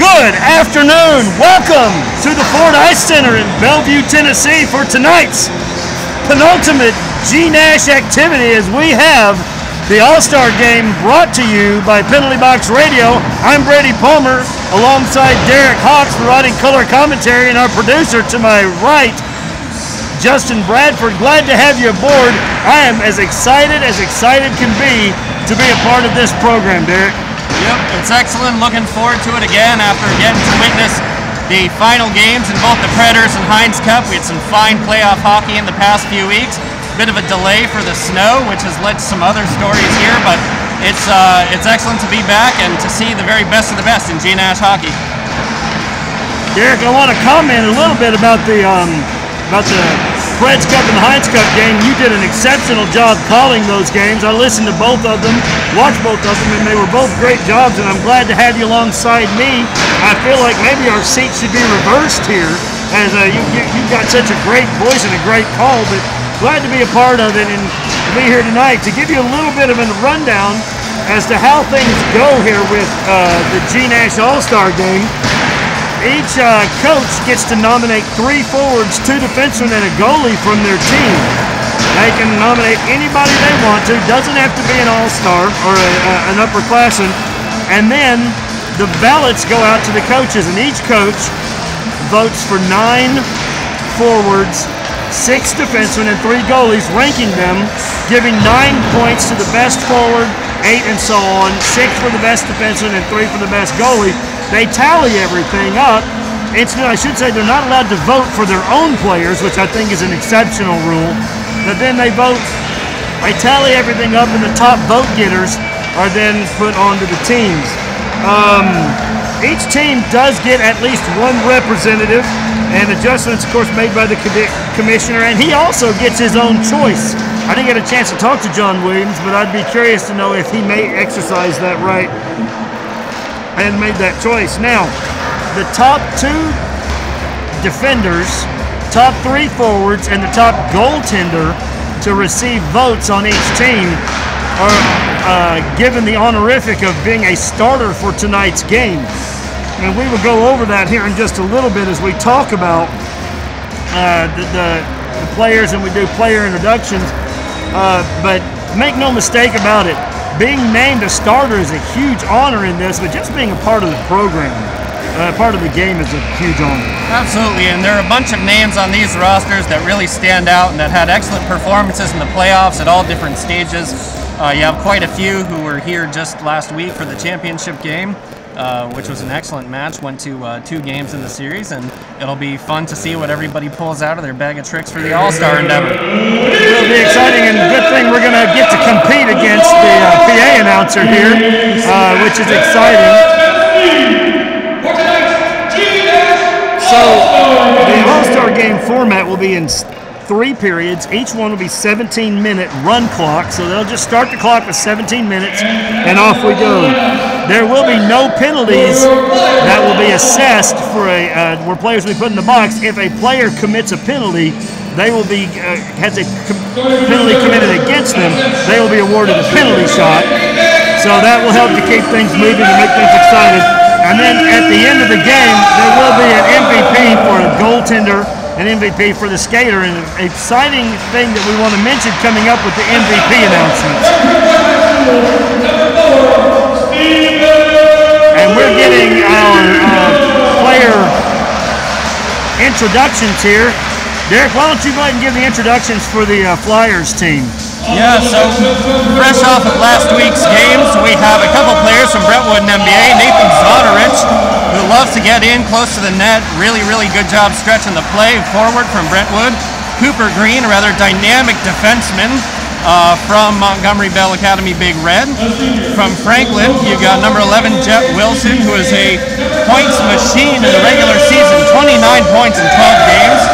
Good afternoon. Welcome to the Ford Ice Center in Bellevue, Tennessee for tonight's penultimate GNASH activity as we have the All-Star Game brought to you by Penalty Box Radio. I'm Brady Palmer alongside Derek Hawks providing color commentary, and our producer to my right, Justin Bradford. Glad to have you aboard. I am as excited can be to be a part of this program, Derek. Yep, it's excellent. Looking forward to it again after getting to witness the final games in both the Predators and Heinz Cup. We had some fine playoff hockey in the past few weeks. Bit of a delay for the snow, which has led to some other stories here, but it's excellent to be back and to see the very best of the best in GNASH hockey. Derek, I want to comment a little bit about the Preds Cup and the Heinz Cup game. You did an exceptional job calling those games. I listened to both of them, watched both of them, and they were both great jobs, and I'm glad to have you alongside me. I feel like maybe our seats should be reversed here, as you've got such a great voice and a great call, but glad to be a part of it and to be here tonight to give you a little bit of a rundown as to how things go here with the GNASH All-Star Game. Each coach gets to nominate 3 forwards, 2 defensemen, and a goalie from their team. They can nominate anybody they want to. Doesn't have to be an all-star or an upperclassman. And then the ballots go out to the coaches, and each coach votes for 9 forwards, 6 defensemen, and 3 goalies, ranking them, giving 9 points to the best forward, 8 and so on, 6 for the best defenseman, and 3 for the best goalie. They tally everything up. I should say they're not allowed to vote for their own players, which I think is an exceptional rule. But then they tally everything up, and the top vote getters are then put onto the teams. Each team does get at least 1 representative, and adjustments, of course, made by the commissioner, and he also gets his own choice. I didn't get a chance to talk to John Williams, but I'd be curious to know if he may exercise that right and made that choice. Now, the top 2 defenders, top 3 forwards, and the top goaltender to receive votes on each team are given the honorific of being a starter for tonight's game. And we will go over that here in just a little bit as we talk about the players and we do player introductions. But make no mistake about it, being named a starter is a huge honor in this, but just being a part of the program, part of the game is a huge honor. Absolutely, and there are a bunch of names on these rosters that really stand out and that had excellent performances in the playoffs at all different stages. You have quite a few who were here just last week for the championship game, which was an excellent match. Went to 2 games in the series, and it'll be fun to see what everybody pulls out of their bag of tricks for the All-Star endeavor. It'll be exciting, and good thing we're going to get to compete against the PA announcer here, which is exciting. So the All-Star Game format will be in 3 periods. Each one will be 17-minute run clock, so they'll just start the clock with 17 minutes, and off we go. There will be no penalties that will be assessed for where players will be put in the box. If a player commits a penalty, they will be has a penalty committed against them, they will be awarded a penalty shot. So that will help to keep things moving and make things exciting. And then at the end of the game, there will be an MVP for a goaltender, an MVP for the skater, and an exciting thing that we want to mention coming up with the MVP announcements. And we're getting our player introductions here. Derek, why don't you go ahead and give the introductions for the Flyers team? Yeah, so fresh off of last week's games, we have a couple players from Brentwood and NBA. Nathan Zodarich, who loves to get in close to the net. Really, really good job stretching the play forward from Brentwood. Cooper Green, a rather dynamic defenseman from Montgomery Bell Academy Big Red. From Franklin, you've got number 11, Jett Wilson, who is a points machine in the regular season, 29 points in 12 games.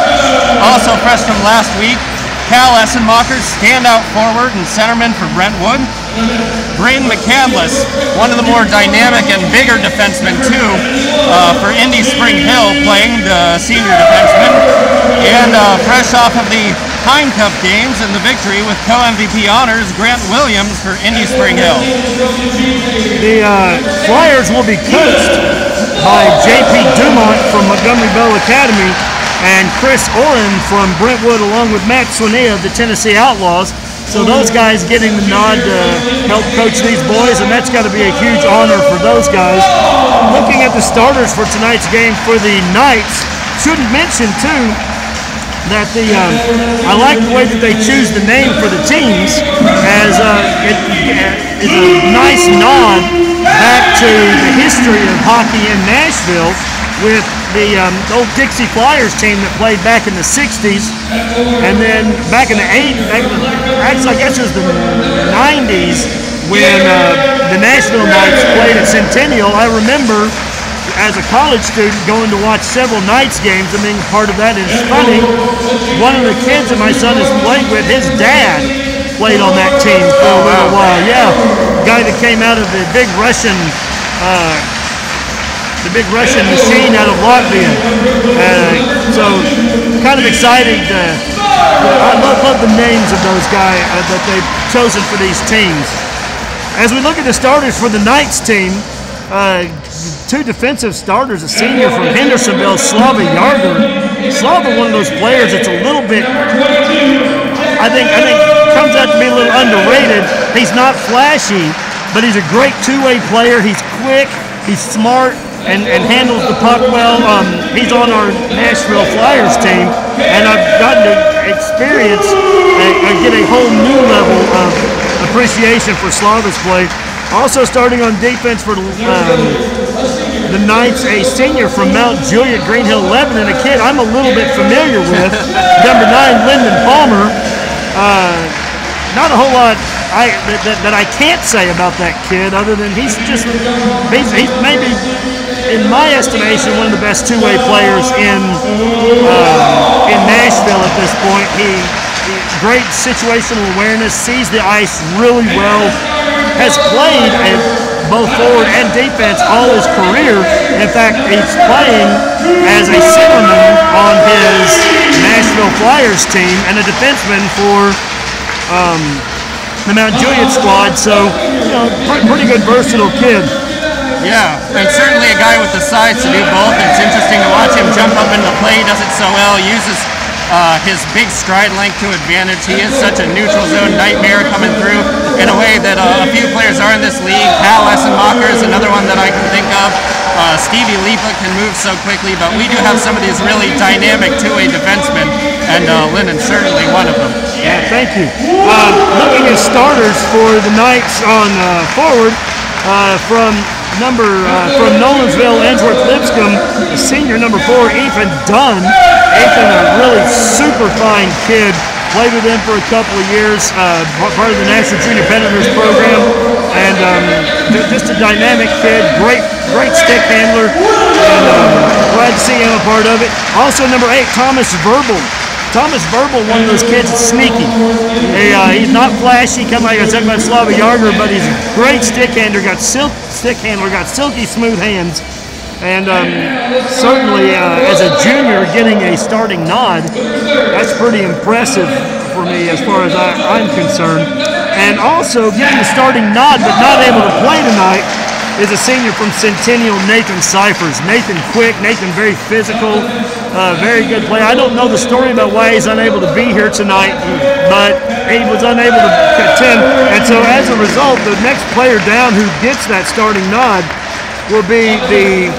Also fresh from last week, Cal Essenmacher, standout forward and centerman for Brentwood. Braden McCandless, one of the more dynamic and bigger defensemen too, for Indy Spring Hill, playing the senior defenseman. And fresh off of the Heinz Cup games and the victory with co-MVP honors, Grant Williams for Indy Spring Hill. The Flyers will be coached by J.P. Dumont from Montgomery Bell Academy and Chris Oren from Brentwood, along with Matt Swinney of the Tennessee Outlaws. So those guys getting the nod to help coach these boys, and that's got to be a huge honor for those guys. Looking at the starters for tonight's game for the Knights, shouldn't mention too that I like the way that they choose the name for the teams, as it is a nice nod back to the history of hockey in Nashville with the old Dixie Flyers team that played back in the 60s, and then back in the 80s, actually I guess it was the 90s when the Nashville Knights played at Centennial. I remember as a college student going to watch several Knights games and being part of that. And it's funny, one of the kids that my son has played with, his dad played on that team for a little while. Yeah, the guy that came out of the big Russian machine out of Latvia. So kind of excited. I love the names of those guys that they've chosen for these teams. As we look at the starters for the Knights team, two defensive starters, a senior from Hendersonville, Slava Yarger. Slava, one of those players that's a little bit, I think comes out to be a little underrated. He's not flashy, but he's a great two-way player. He's quick, he's smart, and handles the puck well. He's on our Nashville Flyers team, and I've gotten to experience and get a whole new level of appreciation for Slava's play. Also starting on defense for the Knights, a senior from Mount Juliet, Green Hill, Lebanon, a kid I'm a little bit familiar with, number 9, Lyndon Palmer. Not a whole lot that I can't say about that kid, other than he's maybe, in my estimation, one of the best two-way players in Nashville at this point. He great situational awareness, sees the ice really well, has played at both forward and defense all his career. In fact, he's playing as a centerman on his Nashville Flyers team and a defenseman for the Mount Juliet squad. So, pretty good, versatile kid. Yeah, and certainly a guy with the size to do both. It's interesting to watch him jump up into play. He does it so well. He uses his big stride length to advantage. He is such a neutral zone nightmare coming through in a way that a few players are in this league. Cal Essenmacher is another one that I can think of. Stevie Lipa can move so quickly, but we do have some of these really dynamic two-way defensemen, and Lyndon's certainly one of them. Yeah, thank you. Looking at starters for the Knights on forward, from Nolensville, Edgeworth Lipscomb, the senior number 4, Ethan Dunn. Ethan, a really super fine kid, played with him for a couple of years, part of the National Junior Predators program, and just a dynamic kid, great stick handler, and glad to see him a part of it. Also number 8, Thomas Verbal. Thomas Verbal, one of those kids that's sneaky. He's not flashy, kind of like I was talking about Slava Yarger, but he's a great stick handler, got silky smooth hands. And certainly as a junior getting a starting nod, that's pretty impressive for me as far as I'm concerned. And also getting the starting nod but not able to play tonight is a senior from Centennial, Nathan Cyphers. Nathan quick, Nathan very physical, very good player. I don't know the story about why he's unable to be here tonight, but he was unable to attend. And so as a result, the next player down who gets that starting nod will be the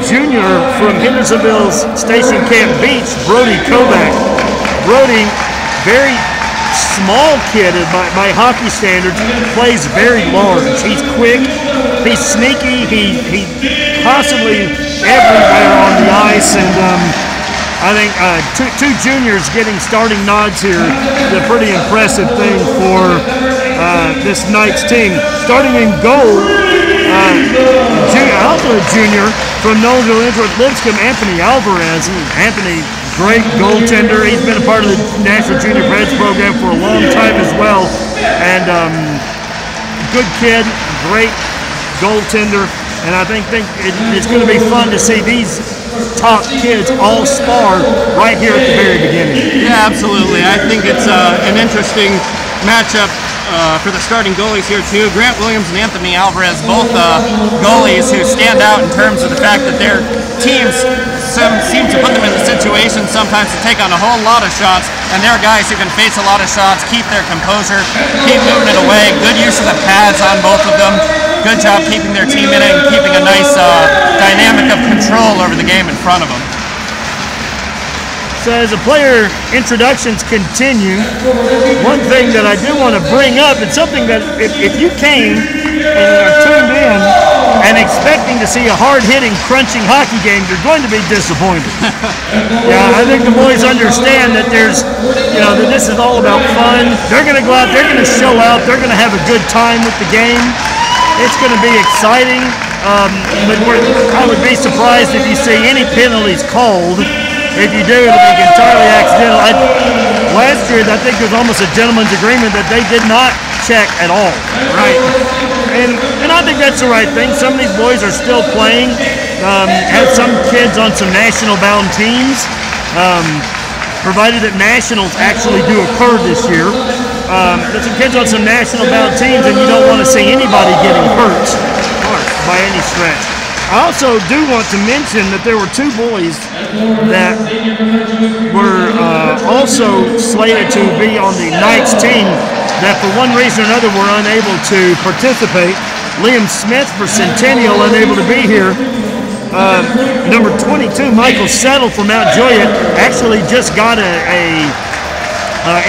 junior from Hendersonville's Station Camp Beach, Brody Kovac. Brody, very small kid by hockey standards, plays very large. He's quick, he's sneaky, he's constantly everywhere on the ice, and I think two juniors getting starting nods here is a pretty impressive thing for this Knights team. Starting in goal, also a junior from Nolensville, Edgeworth Lipscomb, Anthony Alvarez. Anthony, great goaltender. He's been a part of the National Junior Preds program for a long time as well. And good kid, great goaltender. And I think it's going to be fun to see these top kids all spar right here at the very beginning. Yeah, absolutely. I think it's an interesting matchup for the starting goalies here too. Grant Williams and Anthony Alvarez, both goalies who stand out in terms of the fact that their teams seem to put them in the situation sometimes to take on a whole lot of shots, and they're guys who can face a lot of shots, keep their composure, keep moving it away. Good use of the pads on both of them. Good job keeping their team in it and keeping a nice dynamic of control over the game in front of them. So as the player introductions continue, one thing that I do want to bring up, it's something that if you came and are tuned in and expecting to see a hard-hitting, crunching hockey game, you're going to be disappointed. Yeah, I think the boys understand that there's, that this is all about fun. They're going to go out, they're going to show out, they're going to have a good time with the game. It's going to be exciting, but I would be surprised if you see any penalties called. If you do, it'll be entirely accidental. Last year, I think there was almost a gentleman's agreement that they did not check at all. Right. And I think that's the right thing. Some of these boys are still playing. Have some kids on some national-bound teams, provided that nationals actually do occur this year. There's some kids on some national-bound teams, and you don't want to see anybody getting hurt by any stretch. I also do want to mention that there were two boys that were also slated to be on the Knights team that for one reason or another were unable to participate. Liam Smith for Centennial, unable to be here. Number 22, Michael Settle from Mount Juliet, actually just got a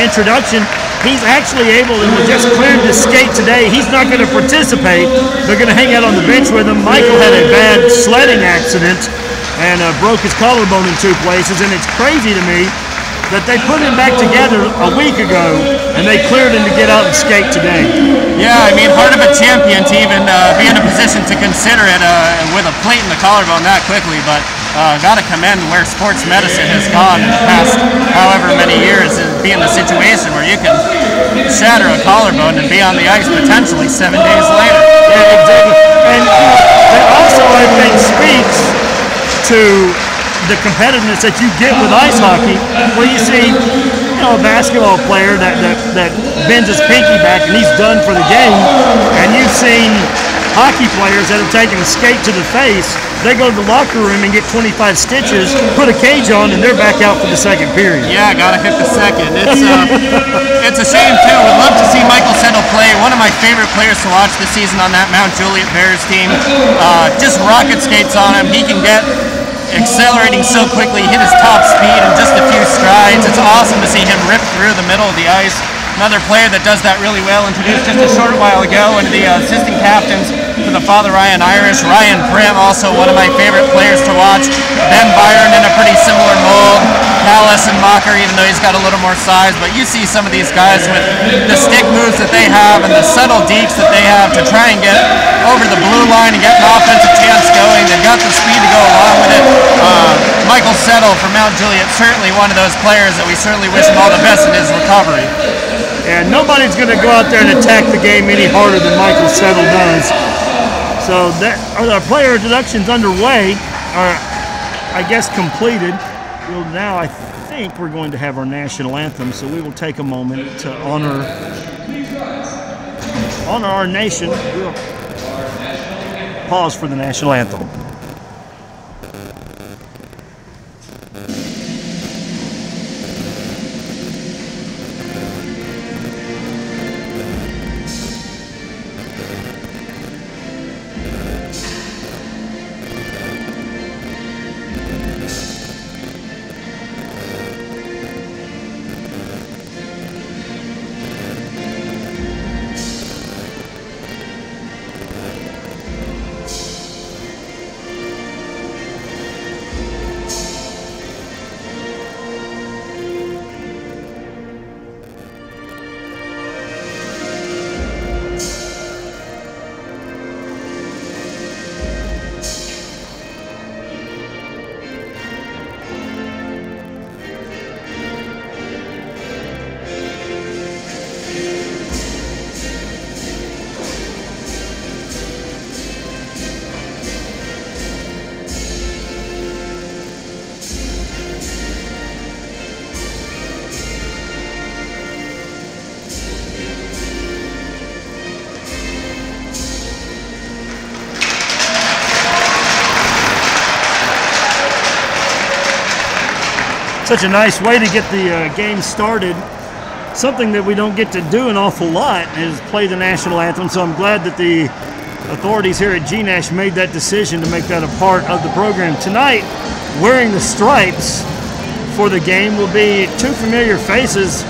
introduction. He's actually able and was just cleared to skate today. He's not going to participate. They're going to hang out on the bench with him. Michael had a bad sledding accident and broke his collarbone in 2 places, and it's crazy to me that they put him back together a week ago and they cleared him to get out and skate today. Yeah, I mean, part of a champion to even be in a position to consider it with a plate in the collarbone that quickly, but got to commend where sports medicine has gone in the past however many years and be in the situation where you can shatter a collarbone and be on the ice potentially 7 days later. Yeah, exactly. And that also, I think, speaks to the competitiveness that you get with ice hockey, where you see, a basketball player that bends his pinky back and he's done for the game, and you've seen hockey players that have taken a skate to the face. They go to the locker room and get 25 stitches, put a cage on, and they're back out for the second period. Yeah, gotta hit the second. It's a shame too. Would love to see Michael Settle play. One of my favorite players to watch this season on that Mount Juliet Bears team. Just rocket skates on him. He can get accelerating so quickly, hit his top speed in just a few strides. It's awesome to see him rip through the middle of the ice. Another player that does that really well, introduced just a short while ago into the assistant captains for the Father Ryan Irish. Ryan Prim, also one of my favorite players to watch. Ben Byron in a pretty similar mold. Callis and Mocker, even though he's got a little more size. But you see some of these guys with the stick moves that they have and the subtle dekes that they have to try and get over the blue line and get an offensive chance going. They've got the speed to go along with it. Michael Settle from Mount Juliet, certainly one of those players that we certainly wish him all the best in his recovery. And nobody's going to go out there and attack the game any harder than Michael Settle does. So our player introductions underway are, I guess, completed. Well, now I think we're going to have our national anthem, so we will take a moment to honor our nation. We'll pause for the national anthem. such a nice way to get the game started. Something that we don't get to do an awful lot is play the national anthem, so I'm glad that the authorities here at GNASH made that decision to make that a part of the program. Tonight, wearing the stripes for the game will be two familiar faces,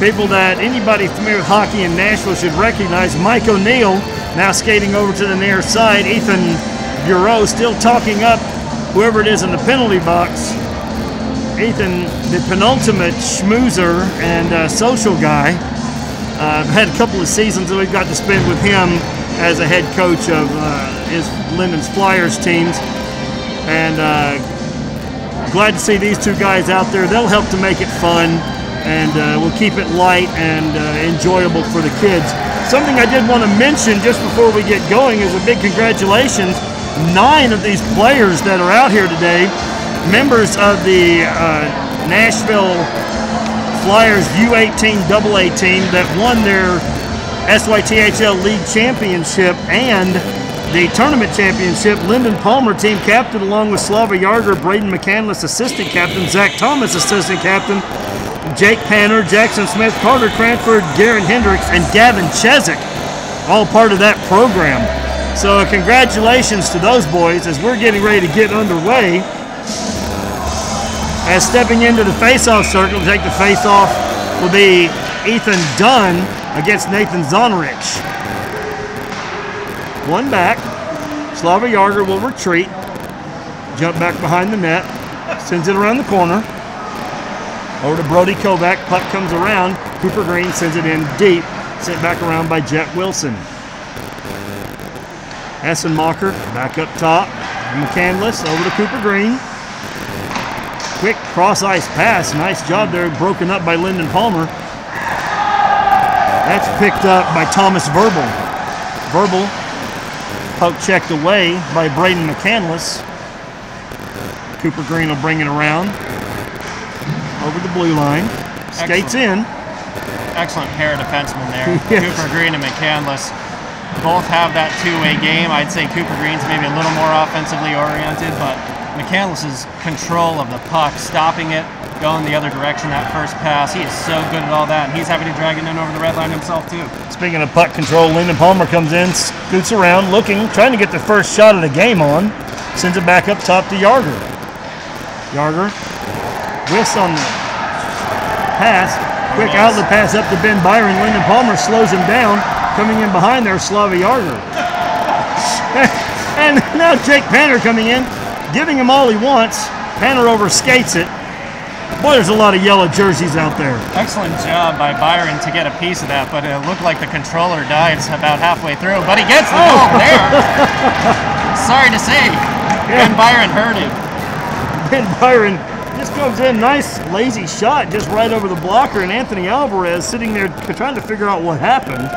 people that anybody familiar with hockey in Nashville should recognize. Mike O'Neill, now skating over to the near side. Ethan Bureau still talking up whoever it is in the penalty box. Ethan, the penultimate schmoozer and social guy. I've had a couple of seasons that we've got to spend with him as a head coach of Lyndon's Flyers teams. And glad to see these two guys out there. They'll help to make it fun, and we'll keep it light and enjoyable for the kids. Something I did want to mention just before we get going is a big congratulations. 9 of these players that are out here today, members of the Nashville Flyers U18 AA team that won their SYTHL League Championship and the tournament championship. Lyndon Palmer, team captain, along with Slava Yarger, Braden McCandless, assistant captain, Zach Thomas, assistant captain, Jake Panner, Jackson Smith, Carter Cranford, Garen Hendricks, and Gavin Chezik, all part of that program. So congratulations to those boys as we're getting ready to get underway. As stepping into the face-off circle to take the face-off will be Ethan Dunn against Nathan Zonarich. One back. Slava Yarger will retreat. Jump back behind the net. Sends it around the corner. Over to Brody Kovac. Puck comes around. Cooper Green sends it in deep. Sent back around by Jett Wilson. Essenmacher back up top. McCandless over to Cooper Green. Quick cross-ice pass. Nice job there. Broken up by Lyndon Palmer. That's picked up by Thomas Verbal. Verbal, poke checked away by Braden McCandless. Cooper Green will bring it around. Over the blue line. Skates in. Excellent pair of defensemen there. Yes. Cooper Green and McCandless both have that two-way game. I'd say Cooper Green's maybe a little more offensively oriented, but McCandless's control of the puck, stopping it, going the other direction, that first pass, he is so good at all that, and he's happy to drag it in over the red line himself too. Speaking of puck control, Lyndon Palmer comes in, scoots around, looking, trying to get the first shot of the game on, sends it back up top to Yarger. Yarger whiffs on the pass, quick outlet pass up to Ben Byron. Lyndon Palmer slows him down, coming in behind there, Slava Yarger. And now Jake Panner coming in, giving him all he wants. Panner overskates it. Boy, there's a lot of yellow jerseys out there. Excellent job by Byron to get a piece of that, but it looked like the controller died about halfway through, but he gets the goal there. Sorry to say, Ben Byron hurt him. Ben Byron just comes in, nice lazy shot just right over the blocker, and Anthony Alvarez sitting there trying to figure out what happened.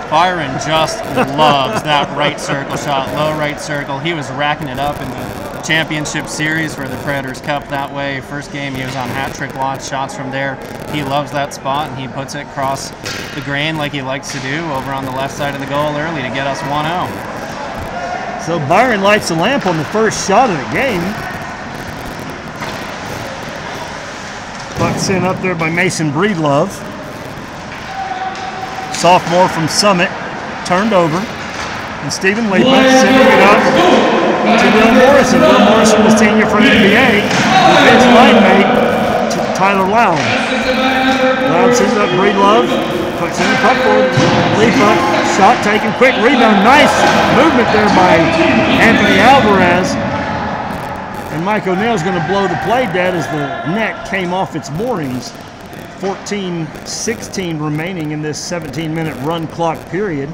Byron just loves that right circle shot, low right circle. He was racking it up in the championship series for the Predators Cup that way. First game he was on hat trick launch shots from there. He loves that spot, and he puts it across the grain like he likes to do over on the left side of the goal early to get us 1-0. So Byron lights the lamp on the first shot of the game. Puck sent up there by Mason Breedlove. Sophomore from Summit, turned over, and Stephen Leepa sending it up to Will Morrison. Will Morrison, the senior from NBA, with his line mate, Tyler Loud. Loud sends up Breedlove, puts in the puck forward. Leepa, shot taken, quick rebound, nice movement there by Anthony Alvarez. And Mike O'Neill's going to blow the play dead as the net came off its moorings. 14-16 remaining in this 17-minute run clock period.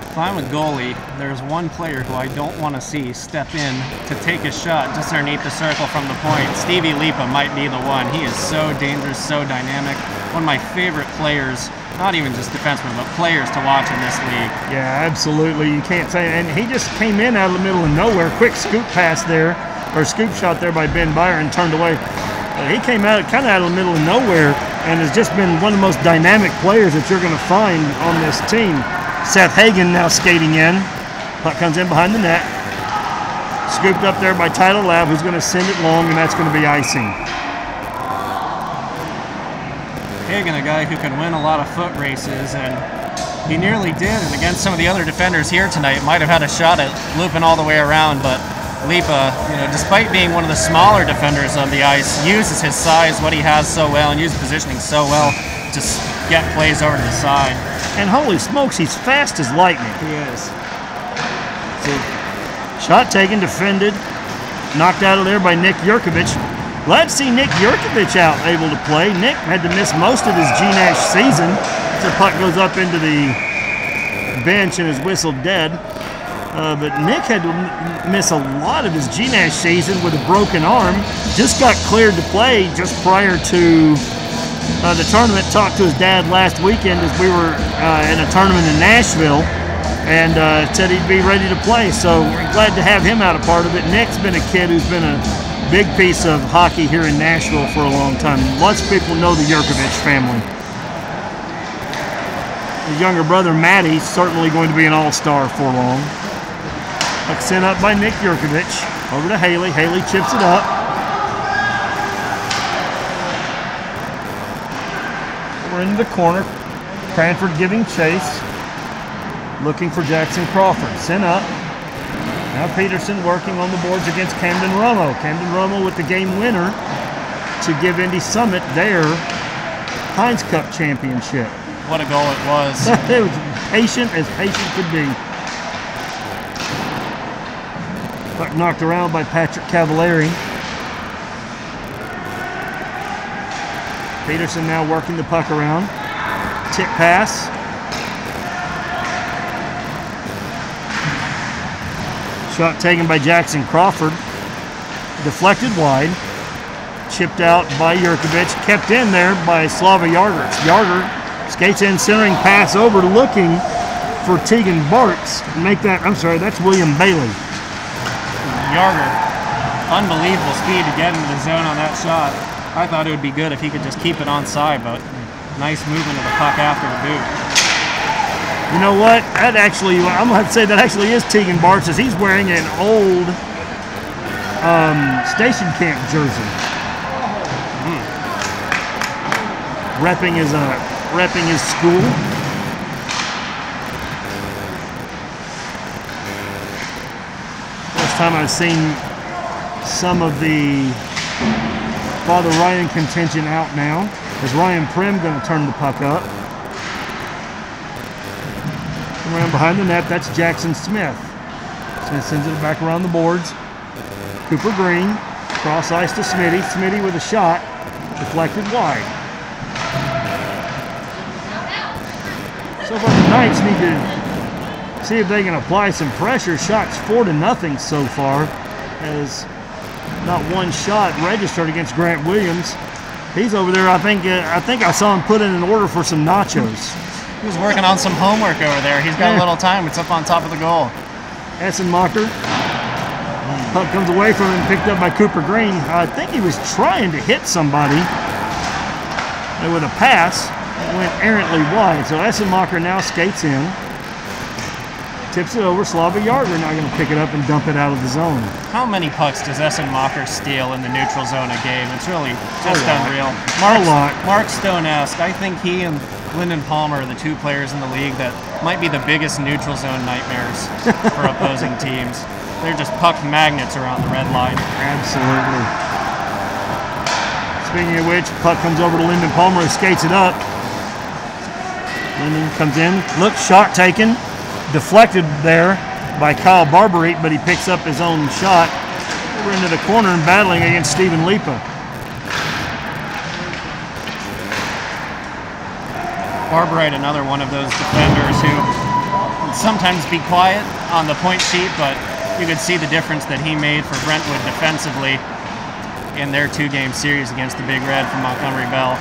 If I'm a goalie, there's one player who I don't want to see step in to take a shot just underneath the circle from the point. Stevie Leepa might be the one. He is so dangerous, so dynamic. One of my favorite players, not even just defensemen, but players to watch in this league. Yeah, absolutely. You can't say. And he just came in out of the middle of nowhere. Quick scoop pass there, or scoop shot there by Ben Byron, turned away. He came out kind of out of the middle of nowhere and has just been one of the most dynamic players that you're going to find on this team. Seth Hagan now skating in. Puck comes in behind the net. Scooped up there by Title Lab, who's going to send it long, and that's going to be icing. Hagan, a guy who can win a lot of foot races, and he nearly did. And against some of the other defenders here tonight, might have had a shot at looping all the way around, but Lipa, despite being one of the smaller defenders on the ice, uses his size, what he has so well, and uses positioning so well to get plays over to the side. And holy smokes, he's fast as lightning. He is. So, shot taken, defended, knocked out of there by Nick Yurkovich. Glad to see Nick Yurkovich out, able to play. Nick had to miss most of his GNASH season. The puck goes up into the bench and is whistled dead. But Nick had to miss a lot of his GNASH season with a broken arm. Just got cleared to play just prior to the tournament. Talked to his dad last weekend as we were in a tournament in Nashville, and said he'd be ready to play. So we're glad to have him out a part of it. Nick's been a kid who's been a big piece of hockey here in Nashville for a long time. Lots of people know the Yurkovich family. His younger brother, Matty's certainly going to be an all-star for long. Puck sent up by Nick Yurkovich. Over to Haley. Haley chips it up. We're into the corner. Cranford giving chase. Looking for Jackson Crawford. Sent up. Now Peterson working on the boards against Camden Romo. Camden Romo with the game winner to give Indy Summit their Heinz Cup championship. What a goal it was. It was patient as patient could be. Puck knocked around by Patrick Cavallari. Peterson now working the puck around. Tip pass. Shot taken by Jackson Crawford. Deflected wide. Chipped out by Yurkovich. Kept in there by Slava Yarger. Yarger skates in, centering pass over, looking for Tegan Bartz. Make that, I'm sorry, that's William Bailey. Yarger, unbelievable speed to get into the zone on that shot. I thought it would be good if he could just keep it onside, but nice movement of the puck after the boot. You know what? That actually, I'm going to have to say that actually is Tegan Bartz, as he's wearing an old station camp jersey. Repping his school. First time I've seen some of the Father Ryan contingent out now. Is Ryan Prim going to turn the puck up? Around behind the net, that's Jackson Smith. Smith sends it back around the boards. Cooper Green, cross ice to Smitty. Smitty with a shot, deflected wide. So far the Knights need to see if they can apply some pressure. Shots 4-0 so far, as not one shot registered against Grant Williams. He's over there. I think I saw him put in an order for some nachos. He was working on some homework over there. He's got a little time. It's up on top of the goal. Essenmacher. Puck comes away from him, picked up by Cooper Green. I think he was trying to hit somebody with a pass. It went errantly wide. So Essenmacher now skates in. Tips it over. Slava Yarger now going to pick it up and dump it out of the zone. How many pucks does Essenmacher steal in the neutral zone a game? It's really just unreal. A lot. Mark Stone-esque. I think he and Lyndon Palmer are the two players in the league that might be the biggest neutral zone nightmares for opposing teams. They're just puck magnets around the red line. Absolutely. Speaking of which, puck comes over to Lyndon Palmer, who skates it up. Lyndon comes in, looks, shot taken, deflected there by Kyle Barberite, but he picks up his own shot over into the corner and battling against Stephen Lipa. Barberite, another one of those defenders who would sometimes be quiet on the point sheet, but you could see the difference that he made for Brentwood defensively in their two-game series against the Big Red from Montgomery Bell.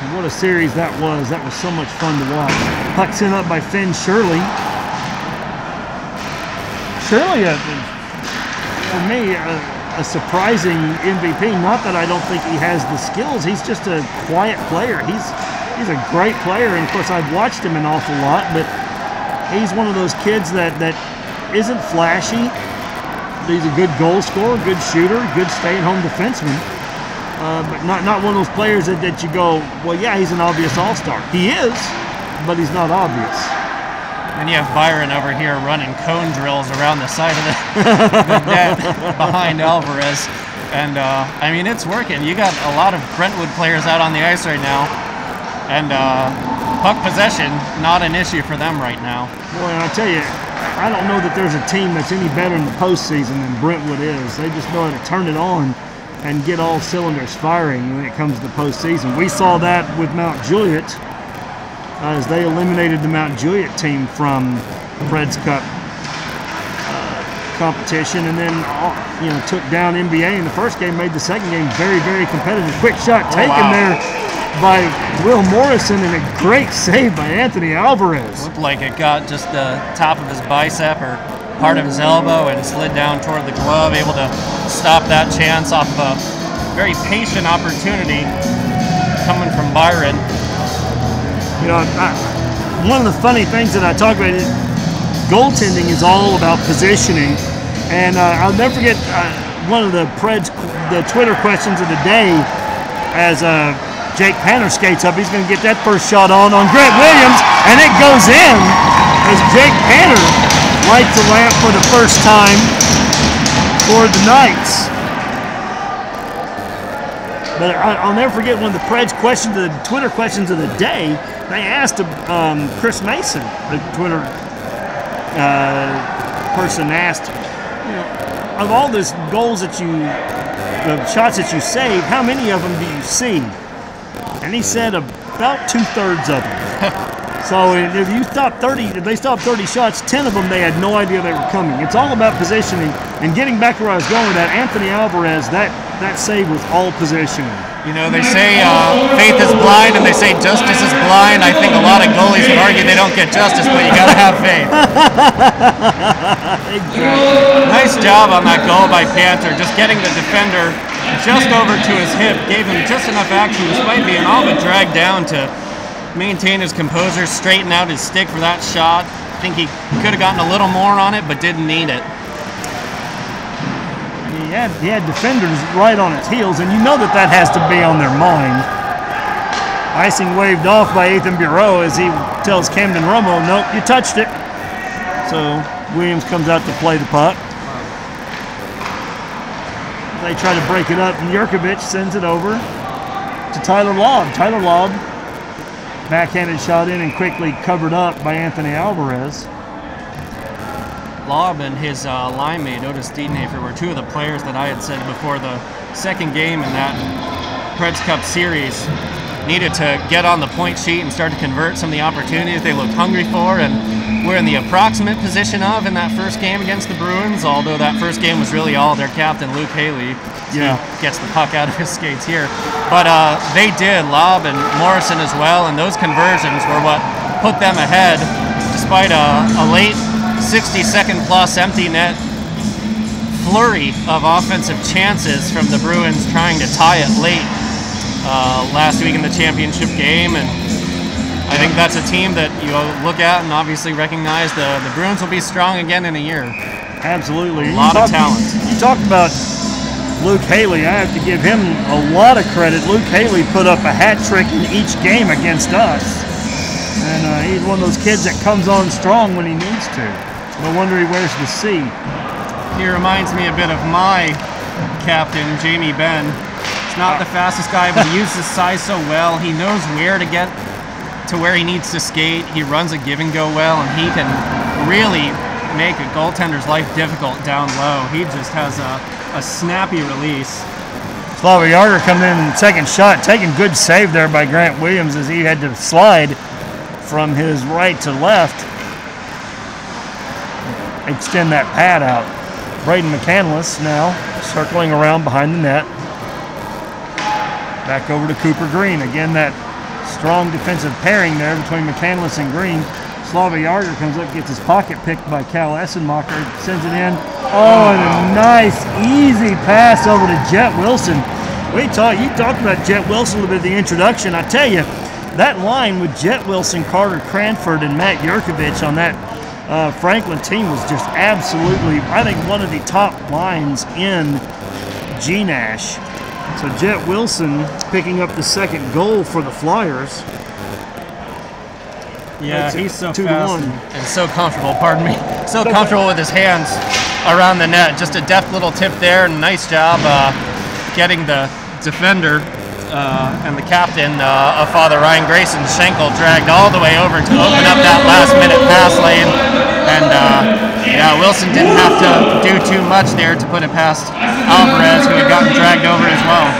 And what a series that was. That was so much fun to watch. Puck sent up by Finn Shirley. Shirley, for me, a surprising MVP. Not that I don't think he has the skills. He's just a quiet player. He's a great player, and of course I've watched him an awful lot, but he's one of those kids that isn't flashy. He's a good goal scorer, good shooter, good stay-at-home defenseman. But not one of those players that you go, well, yeah, he's an obvious all-star. He is, but he's not obvious. And you have Byron over here running cone drills around the side of the net behind Alvarez. And, I mean, it's working. You got a lot of Brentwood players out on the ice right now. And puck possession, not an issue for them right now. Boy, and I tell you, I don't know that there's a team that's any better in the postseason than Brentwood is. They just know how to turn it on and get all cylinders firing when it comes to the postseason. We saw that with Mount Juliet as they eliminated the Mount Juliet team from Preds Cup competition, and then took down NBA in the first game, made the second game very, very competitive. Quick shot taken there by Will Morrison, and a great save by Anthony Alvarez. Looked like it got just the top of his bicep or part of his elbow and slid down toward the glove, able to stop that chance off of a very patient opportunity coming from Byron. One of the funny things that I talk about is goaltending is all about positioning, and I'll never forget one of the Twitter questions of the day as Jake Panner skates up. He's going to get that first shot on Grant Williams, and it goes in as Jake Panner lights the lamp for the first time for the Knights. But I'll never forget one of the Twitter questions of the day. They asked Chris Mason, the Twitter person asked, of all those goals that the shots that you saved, how many of them do you see? And he said about 2/3 of them. So if they stopped 30 shots, 10 of them they had no idea they were coming. It's all about positioning. And getting back to where I was going with that, Anthony Alvarez, that save was all positioning. They say faith is blind, and they say justice is blind. I think a lot of goalies would argue they don't get justice, but you got to have faith. Exactly. Nice job on that goal by Panther, just getting the defender just over to his hip, gave him just enough action despite being all but dragged down to maintain his composure, straighten out his stick for that shot. I think he could have gotten a little more on it, but didn't need it. He had defenders right on his heels, and you know that has to be on their mind. Icing waved off by Ethan Bureau as he tells Camden Romo, nope, you touched it. So Williams comes out to play the puck. They try to break it up, and Yurkovich sends it over to Tyler Lobb. Tyler Lobb, backhanded shot in and quickly covered up by Anthony Alvarez. Lobb and his line mate, Otis Diedenhofer, were two of the players that I had said before the second game in that Preds Cup series needed to get on the point sheet and start to convert some of the opportunities they looked hungry for, and were in the approximate position of in that first game against the Bruins, although that first game was really all their captain, Luke Haley. Yeah. Gets the puck out of his skates here. But they did, Lobb and Morrison as well, and those conversions were what put them ahead despite a late 60-second plus empty net flurry of offensive chances from the Bruins trying to tie it late last week in the championship game. And I think that's a team that you look at and obviously recognize the Bruins will be strong again in a year. Absolutely. A lot of talent. You talked about Luke Haley. I have to give him a lot of credit. Luke Haley put up a hat trick in each game against us. And he's one of those kids that comes on strong when he needs to. No wonder he wears the C. He reminds me a bit of my captain, Jamie Benn. He's not the fastest guy, but he uses his size so well. He knows where to get to where he needs to skate. He runs a give and go well, and he can really make a goaltender's life difficult down low. He just has a snappy release. Slava Yarger coming in the second shot, taking good save there by Grant Williams as he had to slide from his right to left. Extend that pad out. Braden McCandless now circling around behind the net. Back over to Cooper Green. Again, that strong defensive pairing there between McCandless and Green. Slava Yarger comes up, gets his pocket picked by Cal Essenmacher, sends it in. Oh, and a nice, easy pass over to Jett Wilson. You talked about Jett Wilson a little bit in the introduction. I tell you, that line with Jett Wilson, Carter Cranford, and Matt Yurkovich on that Franklin team was just absolutely, I think, one of the top lines in GNASH. So Jett Wilson picking up the second goal for the Flyers. Yeah, he's so 2-1 and so comfortable, pardon me, so comfortable with his hands around the net. Just a deft little tip there, and nice job getting the defender and the captain of Father Ryan Grayson's Schenkel dragged all the way over to open up that last-minute pass lane. And yeah, Wilson didn't have to do too much there to put it past Alvarez, who had gotten dragged over as well.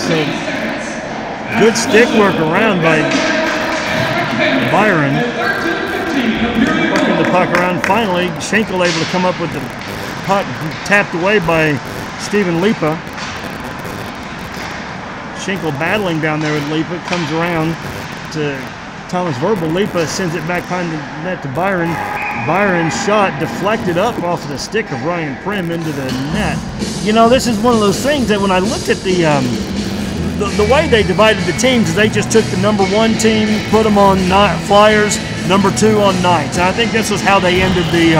So good stick work around by Byron. Working the puck around. Finally, Schenkel able to come up with the puck tapped away by Stephen Lipa. Schenkel battling down there with Lipa. Comes around to Thomas Verbal. Lipa sends it back behind the net to Byron. Byron's shot deflected up off of the stick of Ryan Prim into the net. You know, this is one of those things that when I looked at the way they divided the teams, they just took the number 1 team, put them on Flyers, number 2 on Knights. And I think this was how they ended the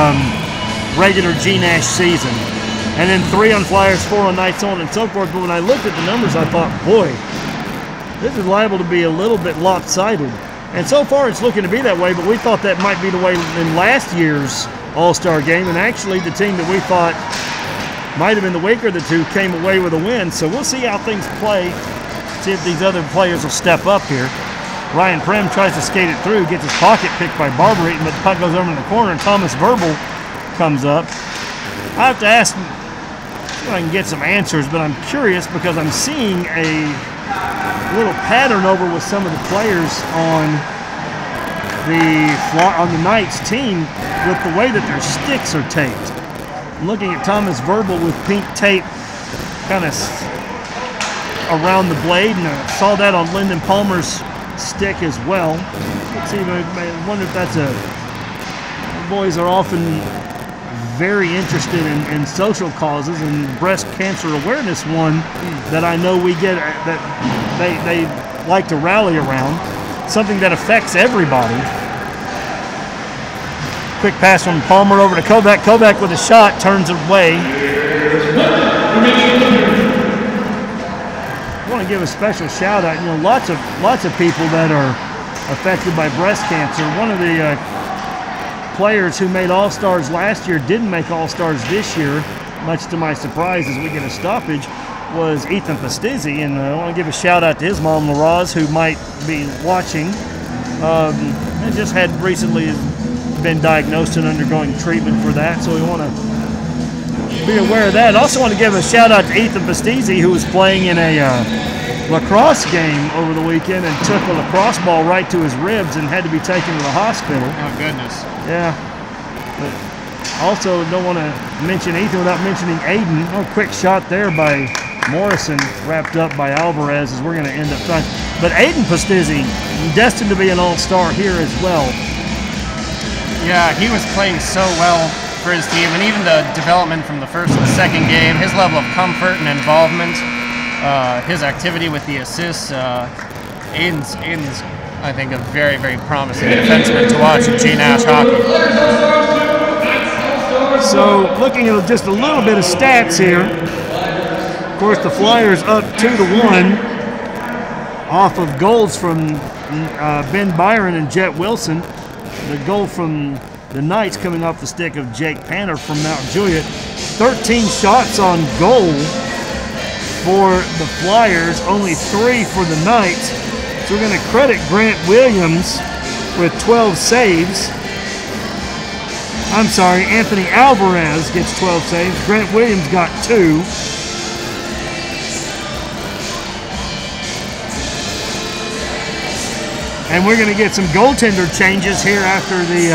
regular GNASH season. And then 3 on Flyers, 4 on Knights, so on and so forth. But when I looked at the numbers, I thought, boy, this is liable to be a little bit lopsided. And so far it's looking to be that way, but we thought that might be the way in last year's All-Star game. And actually the team that we thought might have been the weaker of the two came away with a win. So we'll see how things play. See if these other players will step up here. Ryan Prim tries to skate it through, gets his pocket picked by Barber Eaton, but the puck goes over in the corner, and Thomas Verbal comes up. I have to ask if I can get some answers, but I'm curious because I'm seeing a little pattern over with some of the players on the Knights team with the way that their sticks are taped. I'm looking at Thomas Verbal with pink tape kind of around the blade, and I saw that on Lyndon Palmer's stick as well. Let's see, I wonder if that's boys are often very interested in social causes, and breast cancer awareness one that I know we get that they like to rally around, something that affects everybody. Quick pass from Palmer over to Kovac. Kovac with a shot, turns away. I want to give a special shout out. You know, lots of people that are affected by breast cancer. One of the players who made All-Stars last year didn't make All-Stars this year, much to my surprise as we get a stoppage, was Ethan Pastizzi, and I want to give a shout out to his mom, Laraz, who might be watching. And just had recently been diagnosed and undergoing treatment for that, so we want to be aware of that. Also want to give a shout out to Ethan Pastizzi, who was playing in a lacrosse game over the weekend and took a lacrosse ball right to his ribs and had to be taken to the hospital. Oh, goodness. Yeah. But also don't want to mention Ethan without mentioning Aiden. Oh, quick shot there by Morrison, wrapped up by Alvarez, as we're going to end up trying. But Aiden Pastizzi, destined to be an all-star here as well. Yeah, he was playing so well for his team, and even the development from the first to the second game, his level of comfort and involvement, his activity with the assists. Aiden's, I think, a very, very promising defenseman to watch in GNASH hockey. So, looking at just a little bit of stats here, of course, the Flyers up 2-1 off of goals from Ben Byron and Jett Wilson. The goal from the Knights coming off the stick of Jake Panner from Mount Juliet. 13 shots on goal for the Flyers, only 3 for the Knights. So we're going to credit Grant Williams with 12 saves. I'm sorry, Anthony Alvarez gets 12 saves. Grant Williams got 2. And we're going to get some goaltender changes here after the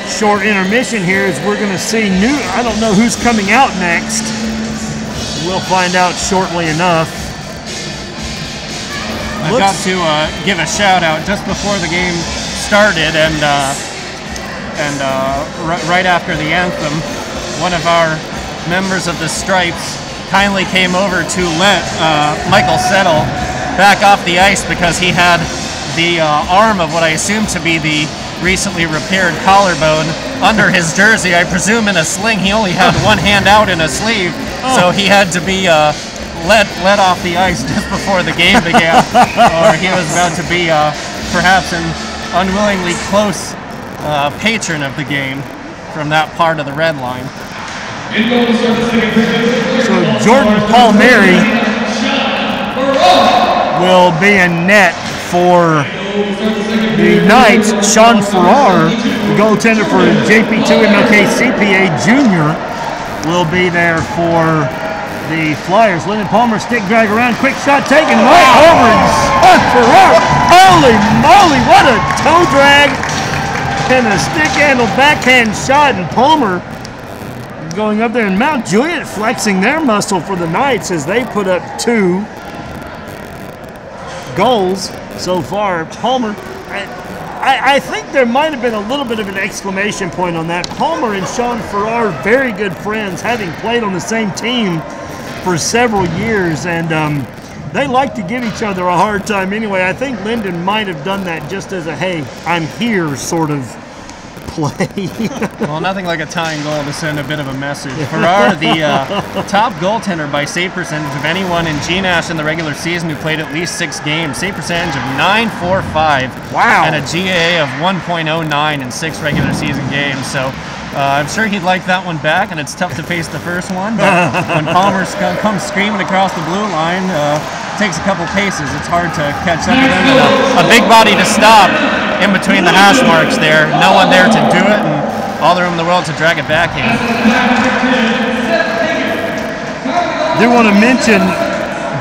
short intermission here, as we're going to see I don't know who's coming out next. We'll find out shortly enough. I've got to give a shout out just before the game started, and right after the anthem, one of our members of the Stripes kindly came over to let Michael Settle back off the ice because he had the arm of what I assume to be the recently repaired collarbone under his jersey. I presume in a sling. He only had one hand out in a sleeve, so he had to be let off the ice just before the game began, or he was about to be perhaps an unwillingly close patron of the game from that part of the red line. So Jordan Palmieri will be in net for the Knights. Sean Farrar, the goaltender for JP2 MLK CPA Jr., will be there for the Flyers. Lyndon Palmer, stick drag around, quick shot taken right over Sean Farrar. Holy moly, what a toe drag and a stick handle backhand shot, and Palmer going up there, and Mount Juliet flexing their muscle for the Knights as they put up 2 goals so far. Palmer, I think there might have been a little bit of an exclamation point on that. Palmer and Sean Farrar, very good friends, having played on the same team for several years, and they like to give each other a hard time anyway. I think Lyndon might have done that just as a, hey, I'm here sort of play. Well, nothing like a tying goal to send a bit of a message. Farrar, the top goaltender by save percentage of anyone in GNASH in the regular season who played at least 6 games. Save percentage of .945. Wow. And a GAA of 1.09 in 6 regular season games. So I'm sure he'd like that one back, and it's tough to face the first one. But when Palmer comes screaming across the blue line, takes a couple paces. It's hard to catch up with him. And a big body to stop in between the hash marks there. No one there to do it, and all the room in the world to drag it back in. I do want to mention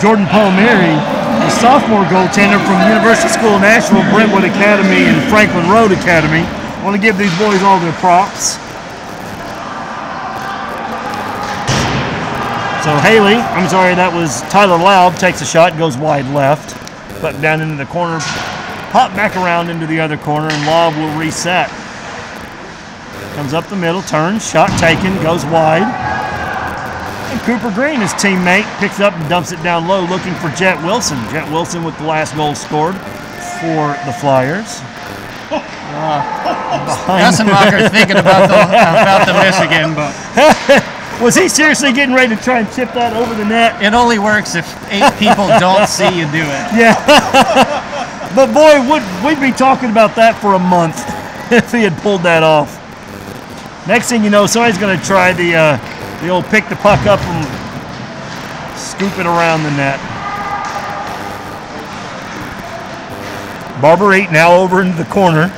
Jordan Palmieri, the sophomore goaltender from University School of Nashville, Brentwood Academy, and Franklin Road Academy. I want to give these boys all their props. So that was Tyler Laub, takes a shot, goes wide left, but down into the corner, pop back around into the other corner, and Laub will reset. Comes up the middle, turns, shot taken, goes wide. And Cooper Green, his teammate, picks up and dumps it down low, looking for Jett Wilson. Jett Wilson with the last goal scored for the Flyers. Essenmacher thinking about the Michigan, but was he seriously getting ready to try and chip that over the net? It only works if 8 people don't see you do it. Yeah. But boy, we'd be talking about that for a month if he had pulled that off. Next thing you know, somebody's going to try the old pick the puck up and scoop it around the net. Barberite now over into the corner.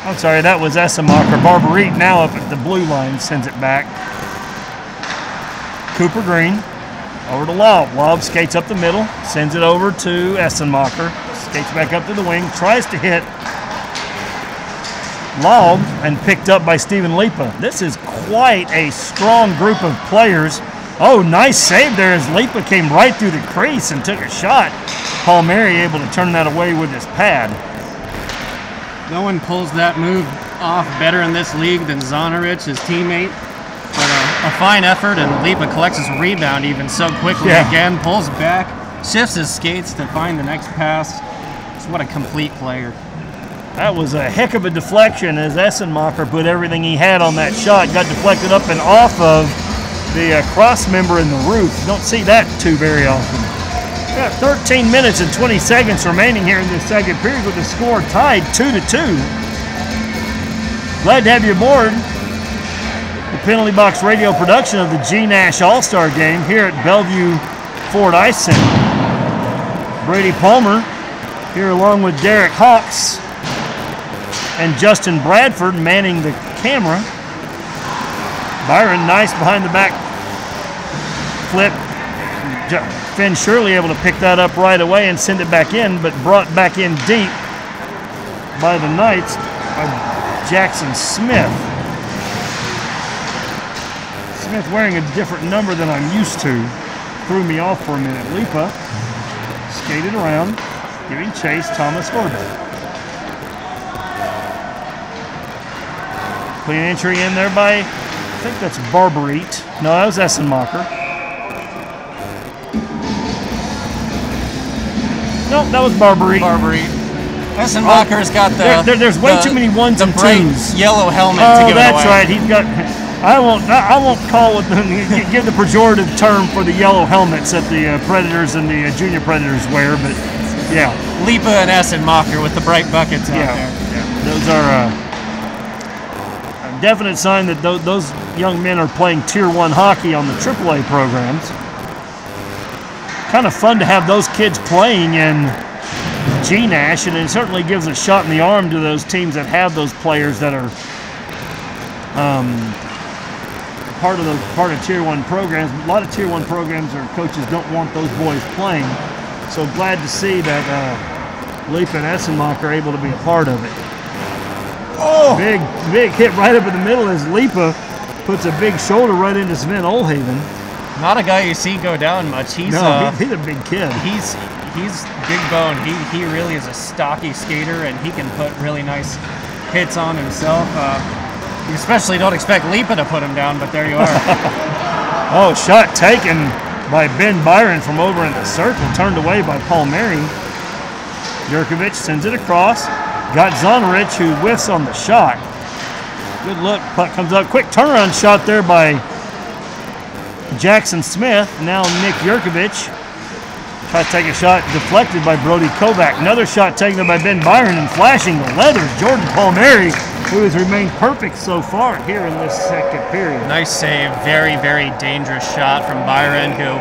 I'm sorry, that was Essenmacher. Barberite now up at the blue line, sends it back. Cooper Green over to Laub. Laub skates up the middle, sends it over to Essenmacher. Skates back up to the wing, tries to hit Laub, and picked up by Stephen Lipa. This is quite a strong group of players. Oh, nice save there as Lipa came right through the crease and took a shot. Palmieri able to turn that away with his pad. No one pulls that move off better in this league than Zonarich, his teammate. But a fine effort, and Lipa collects his rebound even so quickly again, pulls back, shifts his skates to find the next pass. Just what a complete player. That was a heck of a deflection as Essenmacher put everything he had on that shot. Got deflected up and off of the cross member in the roof. You don't see that too very often. Got 13 minutes and 20 seconds remaining here in this second period with the score tied 2-2. Glad to have you aboard the Penalty Box Radio production of the GNASH All-Star Game here at Bellevue Ford Ice Center. Brady Palmer here along with Derek Hawks and Justin Bradford manning the camera. Byron, nice behind the back flip. Finn Shirley able to pick that up right away and send it back in, but brought back in deep by the Knights by Jackson Smith. Smith wearing a different number than I'm used to. Threw me off for a minute. Lipa skated around, giving chase Thomas Horvath. Clean entry in there by, I think that's Barberite. No, that was Essenmacher. Nope, that was Barbary. Essenmacher's got the there's way too many ones and twos. Yellow helmet to give it away. That's right. He's got. I won't call it. Give the pejorative term for the yellow helmets that the Predators and the junior Predators wear, but yeah. Lipa and Essenmacher with the bright buckets out there. Yeah. Those are a definite sign that those young men are playing Tier 1 hockey on the AAA programs. Kind of fun to have those kids playing in GNASH, and it certainly gives a shot in the arm to those teams that have those players that are part of Tier 1 programs. A lot of Tier 1 programs or coaches don't want those boys playing. So glad to see that Lipa and Essenmacher are able to be a part of it. Oh! Big hit right up in the middle as Lipa puts a big shoulder right into Sven Olhaven. Not a guy you see go down much. He's a big kid. He's big bone. He really is a stocky skater, and he can put really nice hits on himself. You especially don't expect Lipa to put him down, but there you are. Oh, shot taken by Ben Byron from over in the circle, turned away by Palmieri. Yurkovich sends it across. Got Zonarich, who whiffs on the shot. Good look. Puck comes up. Quick turnaround shot there by Jackson Smith. Now Nick Yurkovich tries to take a shot deflected by Brody Kovac. Another shot taken by Ben Byron, and flashing the leathers, Jordan Palmieri, who has remained perfect so far here in this second period. Nice save. Very, very dangerous shot from Byron, who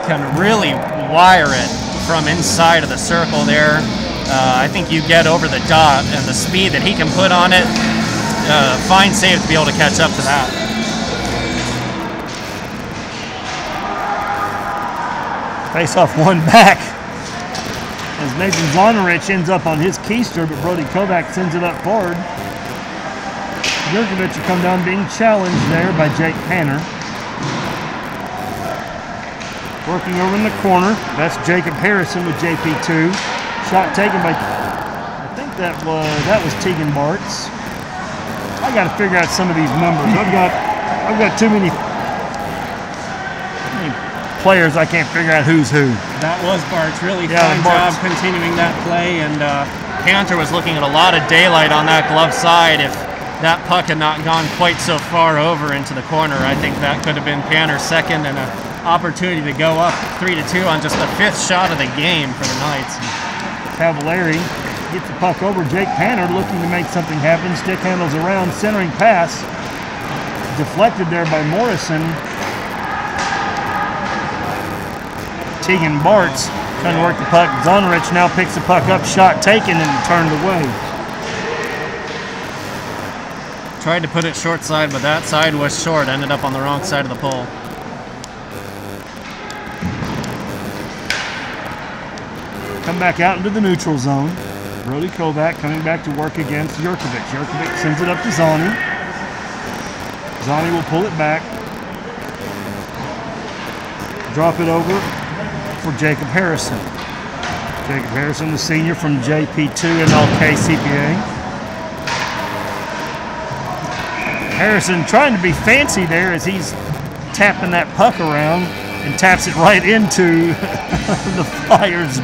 can really wire it from inside of the circle there. I think you get over the dot, and the speed that he can put on it, fine save to be able to catch up to that. Face off one back as Nathan Zonarich ends up on his keister, but Brody Kovac sends it up forward. Yurkovich will come down being challenged there by Jake Panner. Working over in the corner, that's Jacob Harrison with JP2. Shot taken by, I think that was Tegan Bartz. I got to figure out some of these numbers. I've got too many players. I can't figure out who's who. That was Bartz. Really fine job continuing that play, and Panther was looking at a lot of daylight on that glove side. If that puck had not gone quite so far over into the corner, I think that could have been Panther's second and an opportunity to go up 3-2 on just the 5th shot of the game for the Knights. Cavallari gets the puck over. Jake Panner looking to make something happen. Stick handles around, centering pass. Deflected there by Morrison. Tegan Bartz trying to work the puck. Zonarich now picks the puck up. Shot taken and turned away. Tried to put it short side, but that side was short. Ended up on the wrong side of the pole. Come back out into the neutral zone. Brody Kovac coming back to work against Yurkovich. Yurkovich sends it up to Zani. Zani will pull it back. Drop it over for Jacob Harrison. Jacob Harrison, the senior from JP2 and LK CPA. Harrison trying to be fancy there as he's tapping that puck around and taps it right into the Flyers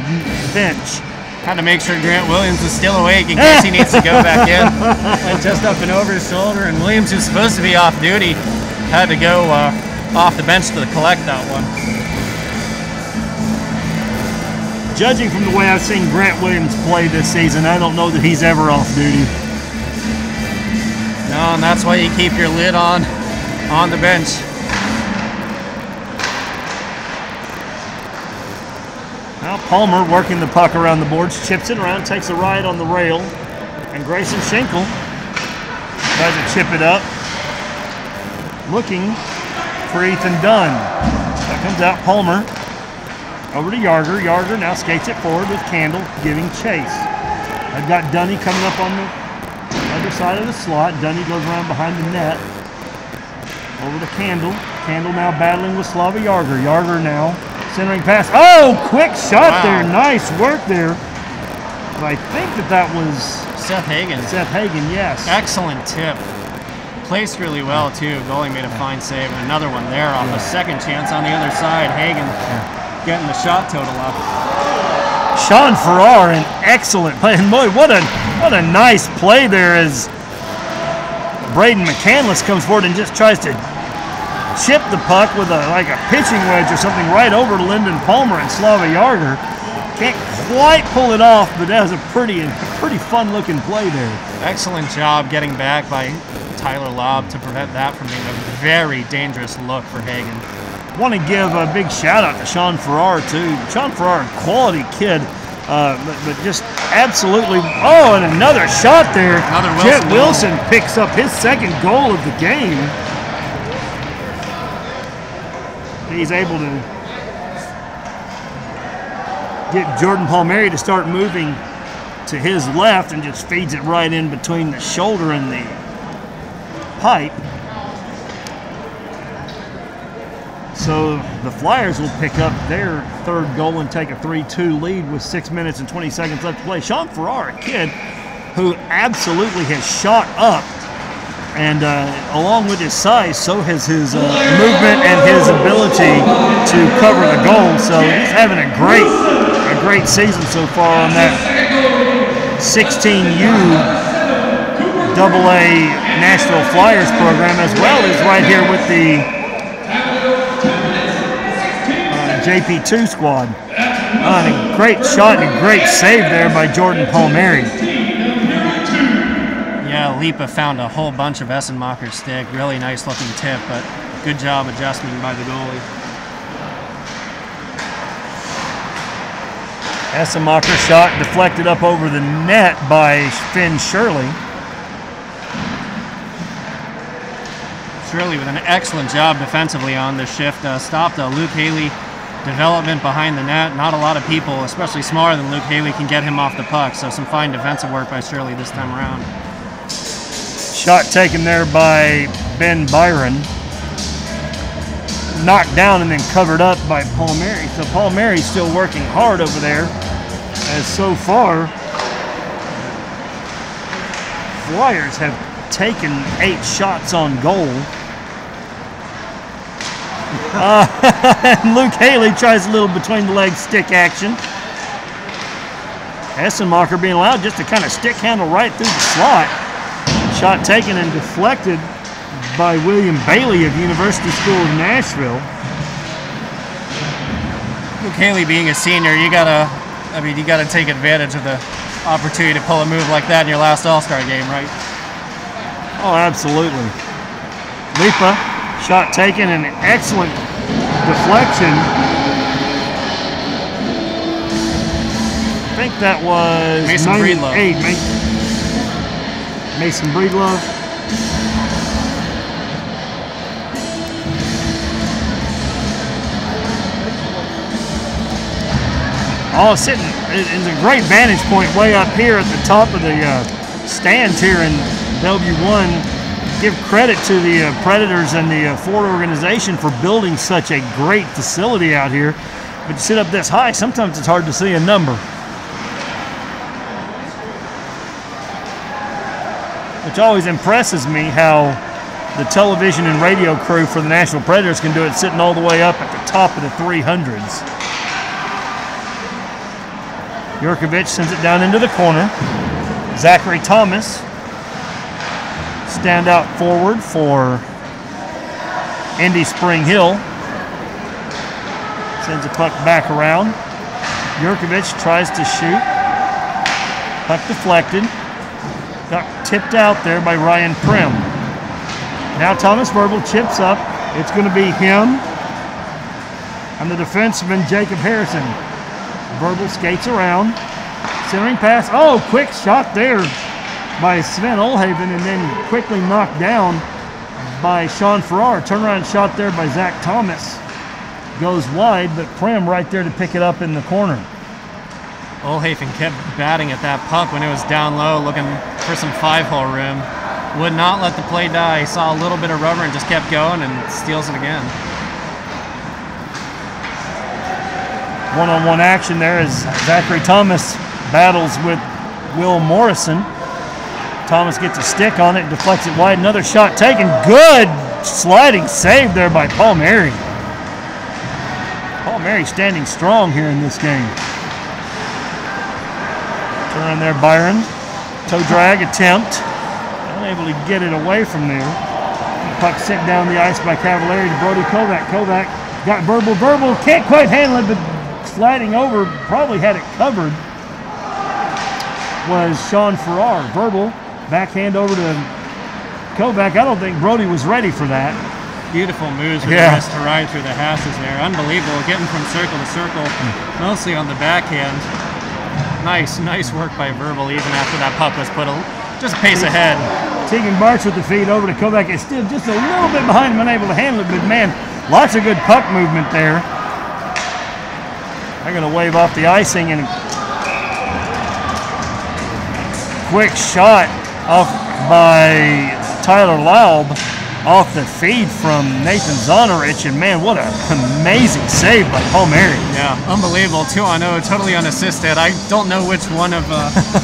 bench. Had to make sure Grant Williams was still awake in case he needs to go back in. Went just up and over his shoulder, and Williams, who's supposed to be off duty, had to go off the bench to collect that one. Judging from the way I've seen Grant Williams play this season, I don't know that he's ever off duty. No, and that's why you keep your lid on the bench. Now Palmer working the puck around the boards, chips it around, takes a ride on the rail, and Grayson Schenkel tries to chip it up, looking for Ethan Dunn. That comes out Palmer, over to Yarger. Yarger now skates it forward with Candle, giving chase. I've got Dunny coming up on the other side of the slot. Dunny goes around behind the net, over to Candle. Candle now battling with Slava Yarger. Yarger now centering pass. Oh, quick shot there. Nice work there. But I think that was Seth Hagan. Seth Hagan, yes. Excellent tip. Placed really well, too. Goalie made a fine save. And another one there off a second chance on the other side. Hagan getting the shot total up. Sean Farrar, an excellent play. And boy, what a nice play there as Braden McCandless comes forward and just tries to chip the puck with like a pitching wedge or something right over to Lyndon Palmer and Slava Yarger. Can't quite pull it off, but that was a pretty fun-looking play there. Excellent job getting back by Tyler Lobb to prevent that from being a very dangerous look for Hagan. Want to give a big shout-out to Sean Farrar, too. Sean Farrar, quality kid, but just absolutely... Oh, and another shot there. Another Jett Wilson picks up his second goal of the game. He's able to get Jordan Palmieri to start moving to his left and just feeds it right in between the shoulder and the pipe. So the Flyers will pick up their third goal and take a 3-2 lead with 6 minutes and 20 seconds left to play. Sean Farrar, a kid who absolutely has shot up, and along with his size, so has his movement and his ability to cover the goal. So he's having a great season so far on that 16U AA Nashville Flyers program, as well as right here with the JP2 squad. And a great shot and a great save there by Jordan Palmieri. Yeah, Lipa found a whole bunch of Essenmacher's stick. Really nice looking tip, but good job adjustment by the goalie. Essenmacher shot deflected up over the net by Finn Shirley. Shirley with an excellent job defensively on the shift. Stopped Luke Haley development behind the net. Not a lot of people, especially smaller than Luke Haley, can get him off the puck. So some fine defensive work by Shirley this time around. Shot taken there by Ben Byron. Knocked down and then covered up by Palmieri. So Palmieri's still working hard over there, as so far Flyers have taken 8 shots on goal. And Luke Haley tries a little between the legs stick action. Essenmacher being allowed just to kind of stick handle right through the slot. Shot taken and deflected by William Bailey of University School of Nashville. Luke Haley being a senior, you gotta take advantage of the opportunity to pull a move like that in your last All-Star game, right? Oh, absolutely. Lipa, shot taken, and excellent deflection. I think that was Mason Breedlove. Mason Breedlove. Oh, sitting in a great vantage point way up here at the top of the stands here in Bellevue 1. Give credit to the Predators and the Ford organization for building such a great facility out here. But you sit up this high, sometimes it's hard to see a number. Which always impresses me how the television and radio crew for the Nashville Predators can do it sitting all the way up at the top of the 300s. Yurkovich sends it down into the corner. Zachary Thomas, stand out forward for Indy Spring Hill. Sends the puck back around. Yurkovich tries to shoot. Puck deflected. Got tipped out there by Ryan Prim. Now Thomas Verbal chips up. It's going to be him and the defenseman Jacob Harrison. Verbal skates around. Centering pass. Oh, quick shot there by Sven Olhaven, and then quickly knocked down by Sean Farrar. Turnaround shot there by Zach Thomas. Goes wide, but Prim right there to pick it up in the corner. Olhaven kept batting at that puck when it was down low, looking for some 5-hole room. Would not let the play die. He saw a little bit of rubber and just kept going and steals it again. One-on-one action there as Zachary Thomas battles with Will Morrison. Thomas gets a stick on it, deflects it wide. Another shot taken. Good sliding save there by Palmieri. Palmieri standing strong here in this game. Turn there, Byron. Toe drag attempt. Unable to get it away from there. Puck sent down the ice by Cavallari to Brody Kovac. Kovac got Verbal. Can't quite handle it, but sliding over, probably had it covered, was Sean Farrar. Verbal, backhand over to Kovac. I don't think Brody was ready for that. Beautiful moves with the wrist to ride through the hashes there. Unbelievable, getting from circle to circle, mostly on the backhand. Nice work by Verbal even after that puck was put just a pace ahead. Tegan Bartz with the feed over to Kovac. It's still just a little bit behind him, unable to handle it, but man, lots of good puck movement there. They're going to wave off the icing, and quick shot off by Tyler Laub off the feed from Nathan Zonarich, and man, what an amazing save by Palmieri. Yeah, unbelievable. 2-on-0, totally unassisted. I don't know which one of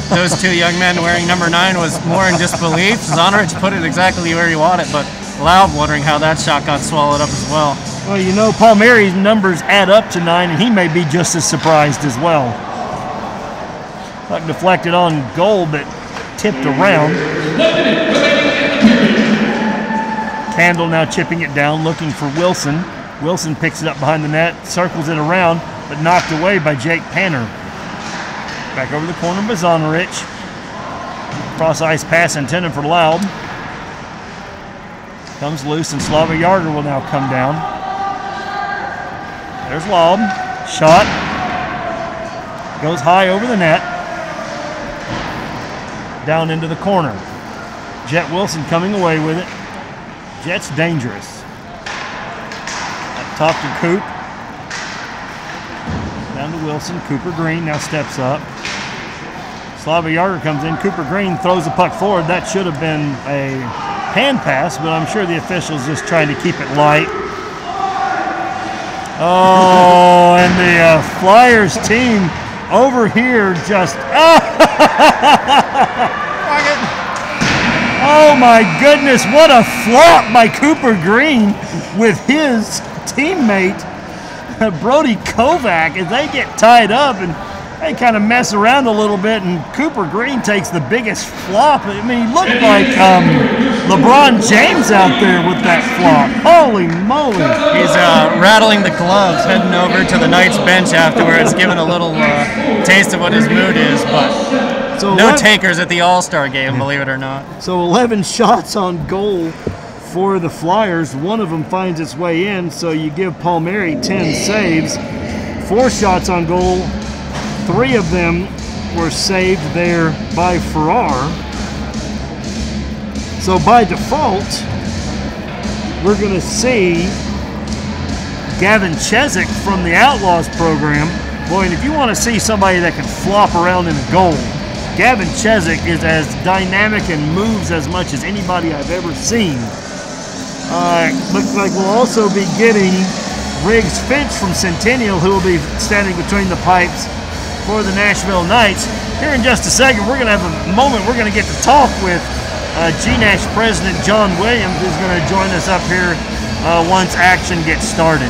those two young men wearing number 9 was more in disbelief. Zonarich put it exactly where he wanted, but Laub wondering how that shot got swallowed up as well. Well, you know, Palmieri's numbers add up to 9, and he may be just as surprised as well. Puck deflected on goal, but tipped around. Candle now chipping it down, looking for Wilson. Wilson picks it up behind the net, circles it around, but knocked away by Jake Panner. Back over the corner by Zonarich. Cross ice pass intended for Laub. Comes loose, and Slava Yarger will now come down. There's Laub. Shot. Goes high over the net. Down into the corner. Jett Wilson coming away with it. Jett's dangerous. Up top to Coop. Down to Wilson. Cooper Green now steps up. Slava Yarger comes in. Cooper Green throws the puck forward. That should have been a hand pass, but I'm sure the official's just trying to keep it light. Oh, and the Flyers team over here just... Oh my goodness, what a flop by Cooper Green with his teammate Brody Kovac as they get tied up and they kind of mess around a little bit, and Cooper Green takes the biggest flop. I mean, he looked like LeBron James out there with that flop. Holy moly. He's rattling the gloves, heading over to the Knights bench afterwards, giving a little taste of what his mood is, but so no takers at the All-Star game, believe it or not. So 11 shots on goal for the Flyers. One of them finds its way in, so you give Palmieri 10 saves. 4 shots on goal. 3 of them were saved there by Farrar. So by default, we're going to see Gavin Chesak from the Outlaws program. Boy, and if you want to see somebody that can flop around in a goal, Gavin Chesak is as dynamic and moves as much as anybody I've ever seen. Looks like we'll also be getting Riggs Finch from Centennial, who will be standing between the pipes for the Nashville Knights. Here in just a second, we're going to have a moment. We're going to get to talk with GNASH President John Williams, who's going to join us up here once action gets started.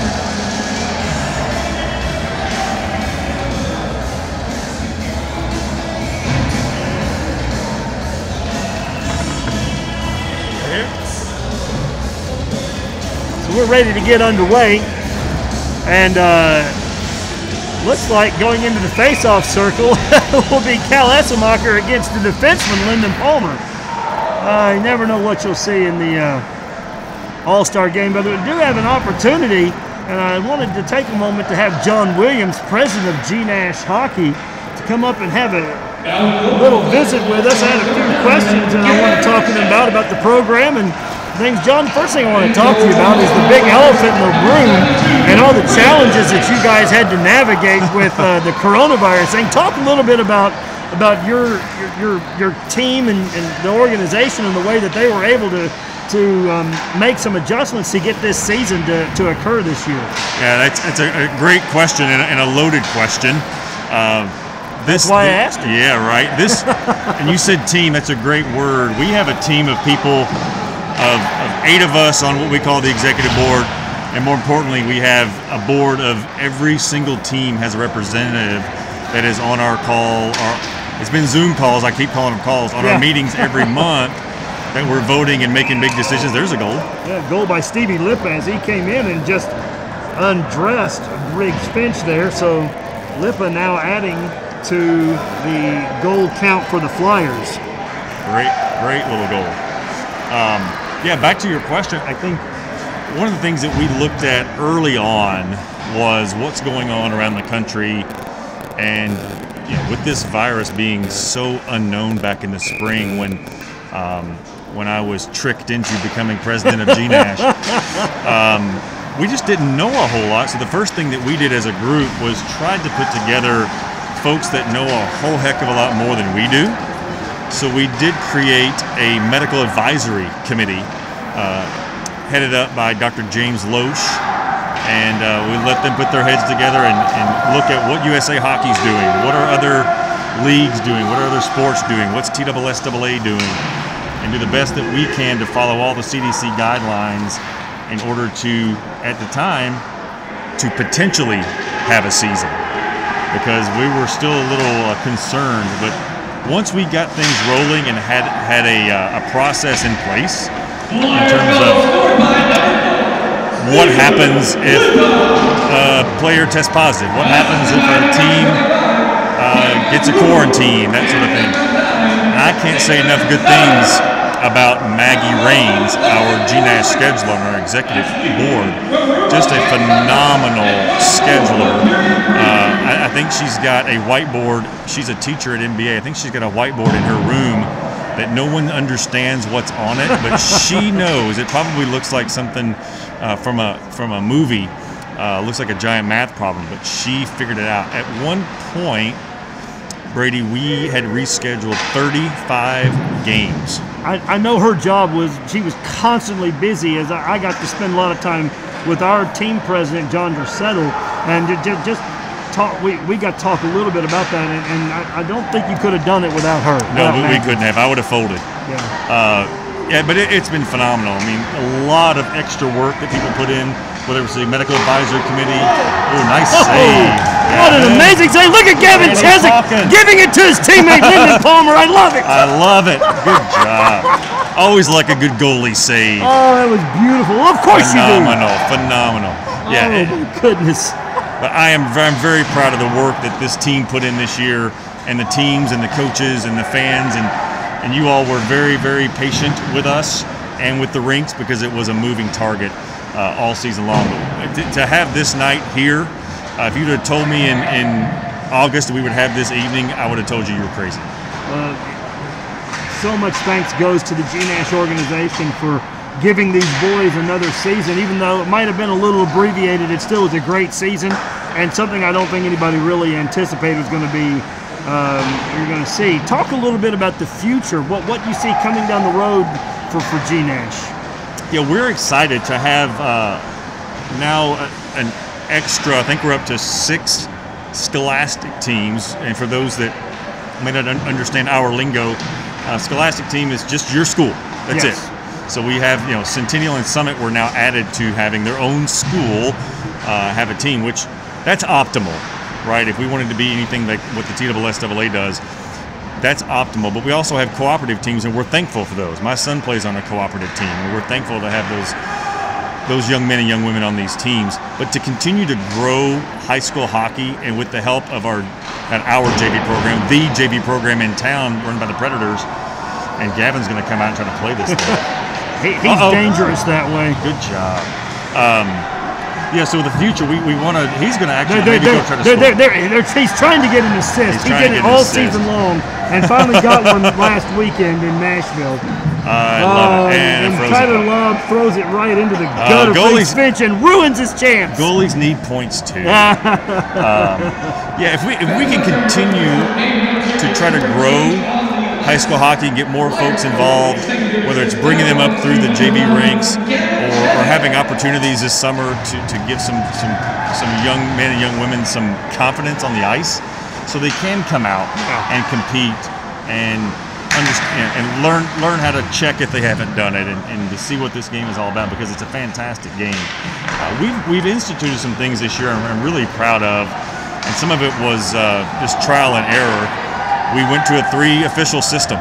We're ready to get underway, and looks like going into the face-off circle will be Cal Essemacher against the defenseman Lyndon Palmer. You never know what you'll see in the All-Star game, but we do have an opportunity, and I wanted to take a moment to have John Williams, president of GNASH Hockey, to come up and have a little visit with us. I had a few questions, and I want to talk to him about the program and things. John, first thing I want to talk to you about is the big elephant in the room and all the challenges that you guys had to navigate with the coronavirus thing. Talk a little bit about your team and the organization and the way that they were able to make some adjustments to get this season to occur this year. Yeah, that's a great question and a loaded question. That's why I asked you. Yeah, right. And you said team. That's a great word. We have a team of people. Of 8 of us on what we call the executive board, and more importantly, we have a board of every single team has a representative that is on our call or it's been Zoom calls. I keep calling them calls on our meetings every month that we're voting and making big decisions. There's a goal. Yeah, goal by Stevie Lippa as he came in and just undressed Briggs Finch there. So Lippa now adding to the goal count for the Flyers. Great little goal. Yeah, back to your question. I think one of the things that we looked at early on was what's going on around the country, and with this virus being so unknown back in the spring when I was tricked into becoming president of GNASH, we just didn't know a whole lot. So the first thing that we did as a group was tried to put together folks that know a whole heck of a lot more than we do. So we did create a medical advisory committee headed up by Dr. James Loesch, and we let them put their heads together and look at what USA Hockey's doing, what are other leagues doing, what are other sports doing, what's TSSAA doing, and do the best that we can to follow all the CDC guidelines in order to, at the time, to potentially have a season, because we were still a little concerned. But once we got things rolling and had a process in place in terms of what happens if a player tests positive, what happens if a team gets a quarantine, that sort of thing. And I can't say enough good things about Maggie Raines, our GNASH scheduler on our executive board. Just a phenomenal scheduler. I think she's got a whiteboard. She's a teacher at MBA. I think she's got a whiteboard in her room that no one understands what's on it, but she knows. It probably looks like something from a movie. Looks like a giant math problem, but she figured it out. At one point, Brady, we had rescheduled 35 games. I know her job was, she was constantly busy, as I got to spend a lot of time with our team president, John Drissettle, and just talk. We got to talk a little bit about that, and I don't think you could have done it without her. No, we couldn't have. I would have folded. Yeah, but it's been phenomenal. I mean, a lot of extra work that people put in, whether it was the medical advisory committee. Oh, nice save. What an amazing save. Look at Gavin Chesak giving it to his teammate, Lyndon Palmer. I love it. I love it. Good job. Always like a good goalie save. Oh, that was beautiful. Of course you do. Phenomenal. Yeah. Oh, my goodness. But I'm very proud of the work that this team put in this year, and the teams and the coaches and the fans, and you all were very patient with us and with the rinks, because it was a moving target all season long. But to have this night here, if you'd have told me in August that we would have this evening, I would have told you were crazy. So much thanks goes to the GNASH organization for giving these boys another season. Even though it might have been a little abbreviated, it still was a great season, and something I don't think anybody really anticipated was going to be you're going to see. Talk a little bit about the future, what you see coming down the road for GNASH. Yeah, we're excited to have now an extra, I think we're up to 6 Scholastic teams, and for those that may not understand our lingo, Scholastic team is just your school. That's it. So we have, Centennial and Summit were now added to having their own school have a team, which that's optimal, right? If we wanted to be anything like what the TSSAA does, that's optimal. But we also have cooperative teams, and we're thankful for those. My son plays on a cooperative team, and we're thankful to have those young men and young women on these teams. But to continue to grow high school hockey, and with the help of our JV program, the JV program in town run by the Predators, and Gavin's going to come out and try to play this thing. He's dangerous that way. Good job. Yeah, so the future, we want to. He's going to actually maybe go try to score. He's trying to get an assist. He did it all season long, and finally got one last weekend in Nashville. I love it. And Tyler Love throws it right into the gut of Briggs Finch and ruins his chance. Goalies need points too. Yeah, if we can continue to try to grow high school hockey and get more folks involved, whether it's bringing them up through the JV ranks or having opportunities this summer to give some young men and young women some confidence on the ice, so they can come out and compete and understand and learn how to check if they haven't done it, and to see what this game is all about, because it's a fantastic game. We've instituted some things this year I'm really proud of, and some of it was just trial and error. we went to a 3 official system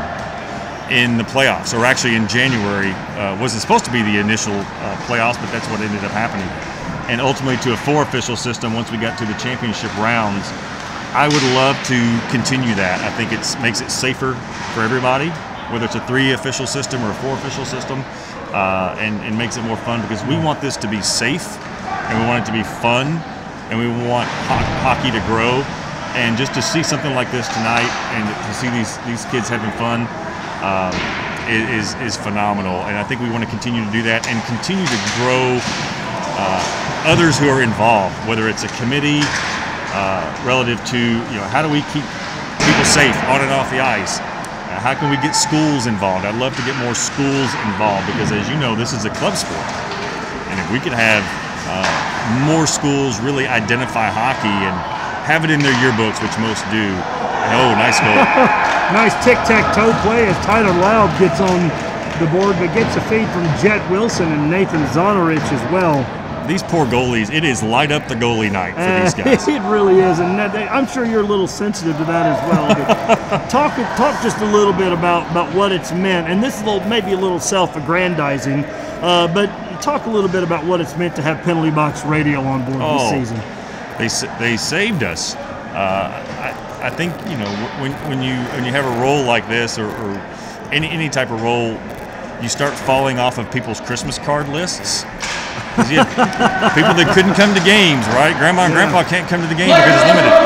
in the playoffs, or actually in January. Wasn't supposed to be the initial playoffs, but that's what ended up happening. And ultimately to a 4 official system once we got to the championship rounds. I would love to continue that. I think it makes it safer for everybody, whether it's a 3 official system or a 4 official system, and makes it more fun, because we want this to be safe, and we want it to be fun, and we want hockey to grow. And just to see something like this tonight, and to see these kids having fun, is phenomenal. And I think we want to continue to do that and continue to grow others who are involved, whether it's a committee relative to, how do we keep people safe on and off the ice? How can we get schools involved? I'd love to get more schools involved, because as you know, this is a club sport. And if we could have more schools really identify hockey and have it in their yearbooks, which most do. Oh, nice goal. Nice tic-tac-toe play as Tyler Loud gets on the board, but gets a feed from Jett Wilson and Nathan Zonarich as well. These poor goalies, it is light up the goalie night for these guys. It really is, and I'm sure you're a little sensitive to that as well. But talk just a little bit about what it's meant, and this is maybe a little self-aggrandizing, but talk a little bit about what it's meant to have Penalty Box Radio on board this season. They saved us. I think when you have a role like this, or any type of role, you start falling off of people's Christmas card lists. You have people that couldn't come to games, right? Grandma and Grandpa can't come to the game because it's limited.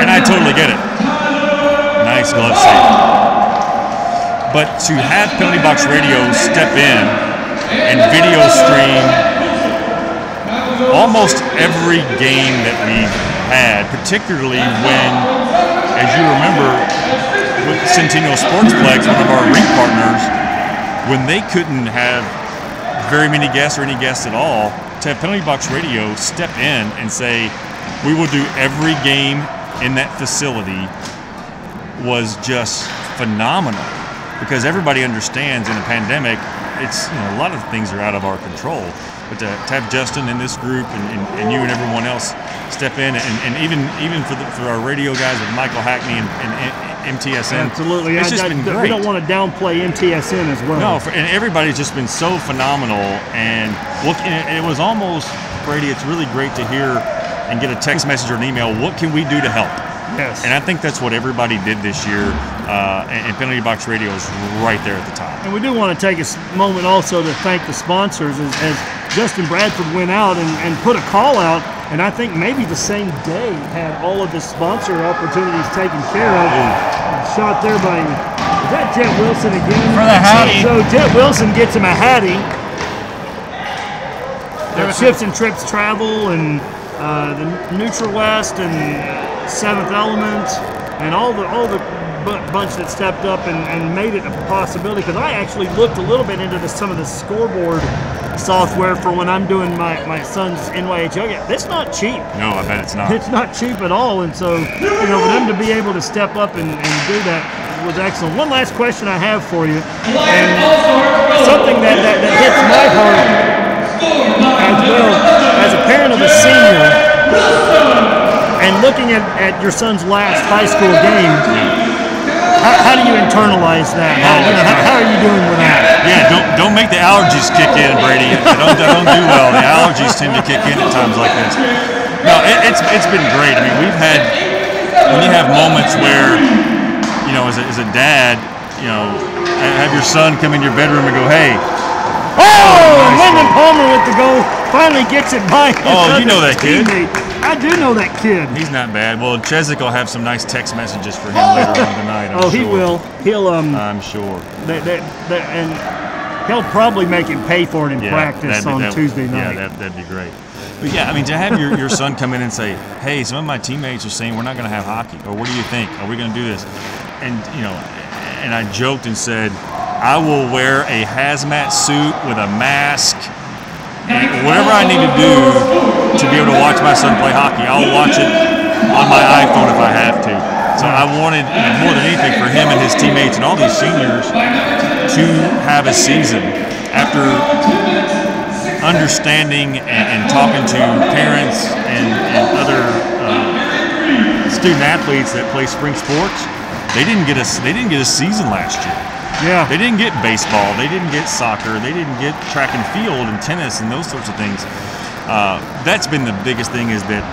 And I totally get it. Nice glove save. But to have Penalty Box Radio step in and video stream almost every game that we've had, particularly when, as you remember, with Centennial Sportsplex, one of our rink partners, when they couldn't have very many guests or any guests at all, to have Penalty Box Radio step in and say, we will do every game in that facility, was just phenomenal. Because everybody understands in a pandemic, it's a lot of things are out of our control. But to have Justin and this group and you and everyone else step in, and even for our radio guys with Michael Hackney and MTSN. Absolutely. It's just been great. We don't want to downplay MTSN as well. No, and everybody's just been so phenomenal. And it was almost, Brady, it's really great to hear and get a text message or an email, what can we do to help? Yes. And I think that's what everybody did this year, and Penalty Box Radio is right there at the top. And we do want to take a moment also to thank the sponsors, as Justin Bradford went out and put a call out, and I think maybe the same day had all of the sponsor opportunities taken care of. Shot there by, is that Jett Wilson again? For the Hattie. So Jett Wilson gets him a Hattie. Ships and Trips Travel and the Neutral West and Seventh Element and all the bunch that stepped up and made it a possibility, because I actually looked a little bit into some of the scoreboard software for when I'm doing my son's NYHL game. It's not cheap. No, I bet it's not. It's not cheap at all, and so for them to be able to step up and do that was excellent. One last question I have for you, and something that hits my heart as well, as a parent of a senior, and looking at your son's last high school game, how do you internalize that? How are you doing with that? Yeah, don't make the allergies kick in, Brady. They don't do well. The allergies tend to kick in at times like this. No, it's been great. I mean, we've had, when you have moments where, as a dad, have your son come in your bedroom and go, hey. Lyndon Palmer with the goal, finally gets it by his you know that kid. Teammate. I do know that kid. He's not bad. Well, Chezik will have some nice text messages for him later on tonight. I'm sure. He will. He'll. I'm sure. And he'll probably make him pay for it in practice on Tuesday night. Yeah, that'd be great. But yeah, I mean, to have your son come in and say, "Hey, some of my teammates are saying we're not going to have hockey, or what do you think? Are we going to do this?" And and I joked and said, "I will wear a hazmat suit with a mask." Whatever I need to do to be able to watch my son play hockey, I'll watch it on my iPhone if I have to. So I wanted, more than anything, for him and his teammates and all these seniors to have a season after understanding and talking to parents and other student athletes that play spring sports, they didn't get a season last year. Yeah. They didn't get baseball. They didn't get soccer. They didn't get track and field and tennis and those sorts of things. That's been the biggest thing, is that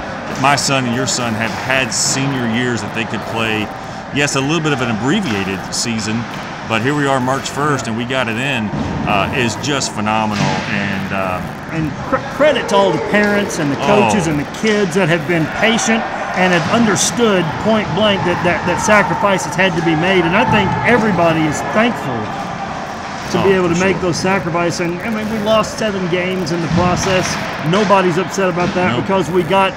my son and your son have had senior years that they could play. Yes, a little bit of an abbreviated season, but here we are March 1st and we got it in. Is just phenomenal. And credit to all the parents and the coaches and the kids that have been patient and have understood point blank that sacrifices had to be made. And I think everybody is thankful to be able to make those sacrifices. And I mean, we lost 7 games in the process. Nobody's upset about that because we got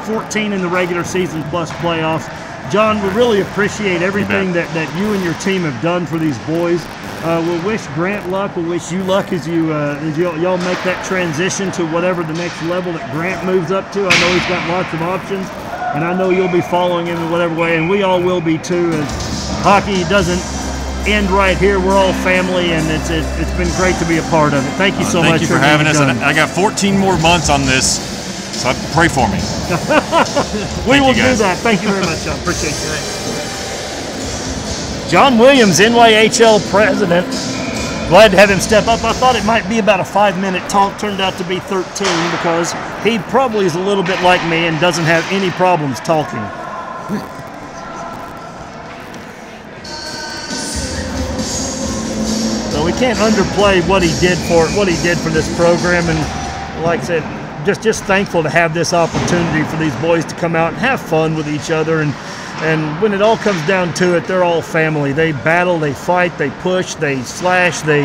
14 in the regular season plus playoffs. John, we really appreciate everything that you and your team have done for these boys. We'll wish Grant luck. We'll wish you luck as y'all make that transition to whatever the next level that Grant moves up to. I know he's got lots of options, and I know you'll be following him in whatever way, and we all will be too. As hockey doesn't end right here, we're all family, and it's been great to be a part of it. Thank you so much. Thank you for having us. And I got 14 more months on this, so pray for me. We will do that. Thank you very much, John. Appreciate you. John Williams, NYHL president. Glad to have him step up. I thought it might be about a 5-minute talk. Turned out to be 13 because he probably is a little bit like me and doesn't have any problems talking. So we can't underplay what he did for this program. And like I said, just thankful to have this opportunity for these boys to come out and have fun with each other. And when it all comes down to it, they're all family. They battle, they fight, they push, they slash, they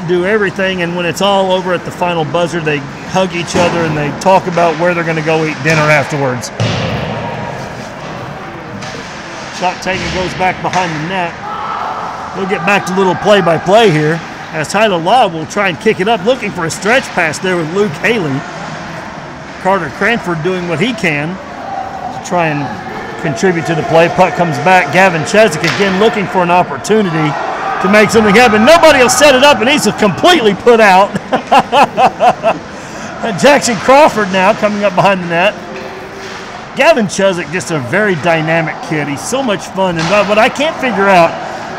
do everything. And when it's all over at the final buzzer, they hug each other and they talk about where they're going to go eat dinner afterwards. Shot taken goes back behind the net. We'll get back to a little play-by-play here as Tyler Laub will try and kick it up, looking for a stretch pass there with Luke Haley. Carter Cranford doing what he can to try and contribute to the play. Puck comes back. Gavin Chesak again looking for an opportunity to make something happen. Nobody will set it up, and he's completely put out. Jackson Crawford now coming up behind the net. Gavin Chesak, just a very dynamic kid. He's so much fun. And what I can't figure out,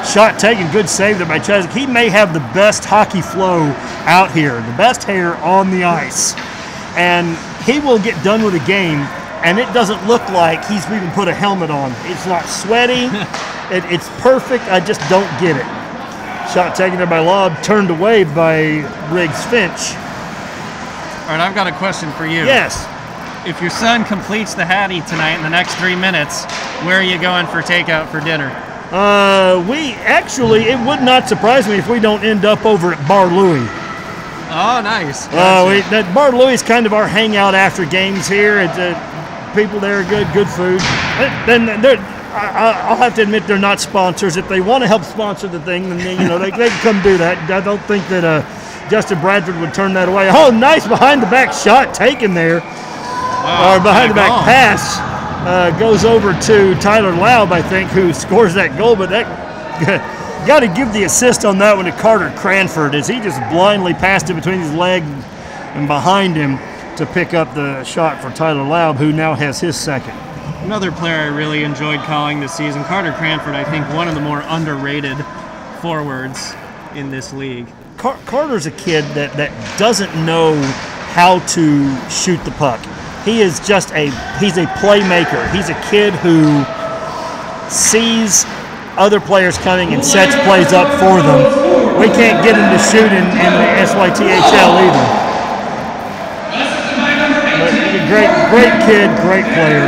shot taken, good save there by Chesak. He may have the best hockey flow out here, the best hair on the ice. And he will get done with a game, and it doesn't look like he's even put a helmet on. It's not sweaty. It's perfect. I just don't get it. Shot taken there by Lobb, turned away by Riggs Finch. All right, I've got a question for you. Yes. If your son completes the Hattie tonight in the next 3 minutes, where are you going for takeout for dinner? It would not surprise me if we don't end up over at Bar Louie. Oh, nice. Gotcha. Bar Louie is kind of our hangout after games here. People there are good food. I'll have to admit they're not sponsors. If they want to help sponsor the thing, then they can come do that. I don't think that Justin Bradford would turn that away. Oh, nice behind the back shot taken there. Wow, or behind the back pass goes over to Tyler Laub, I think, who scores that goal. But that got to give the assist on that one to Carter Cranford, as he just blindly passed it between his leg and behind him to pick up the shot for Tyler Laub, who now has his second. Another player I really enjoyed calling this season, Carter Cranford, I think one of the more underrated forwards in this league. Carter's a kid that doesn't know how to shoot the puck. He is he's a playmaker. He's a kid who sees other players coming and sets plays up for them. We can't get him to shoot in the SYTHL either. But great kid, great player.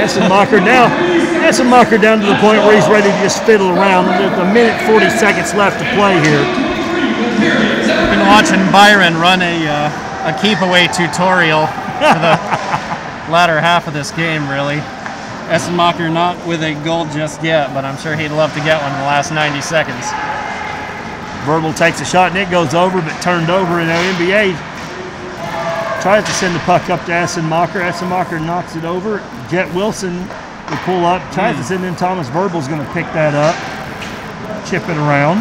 Essenmacher down to the point where he's ready to just fiddle around. There's a minute 40 seconds left to play here. I've been watching Byron run a keep-away tutorial for the latter half of this game, really. Essenmacher not with a goal just yet, but I'm sure he'd love to get one in the last 90 seconds. Verbal takes a shot, and it goes over, but turned over. And NBA tries to send the puck up to Essenmacher. Essenmacher knocks it over. Jett Wilson will pull up, tries to send in. Thomas Verbal's going to pick that up, chip it around,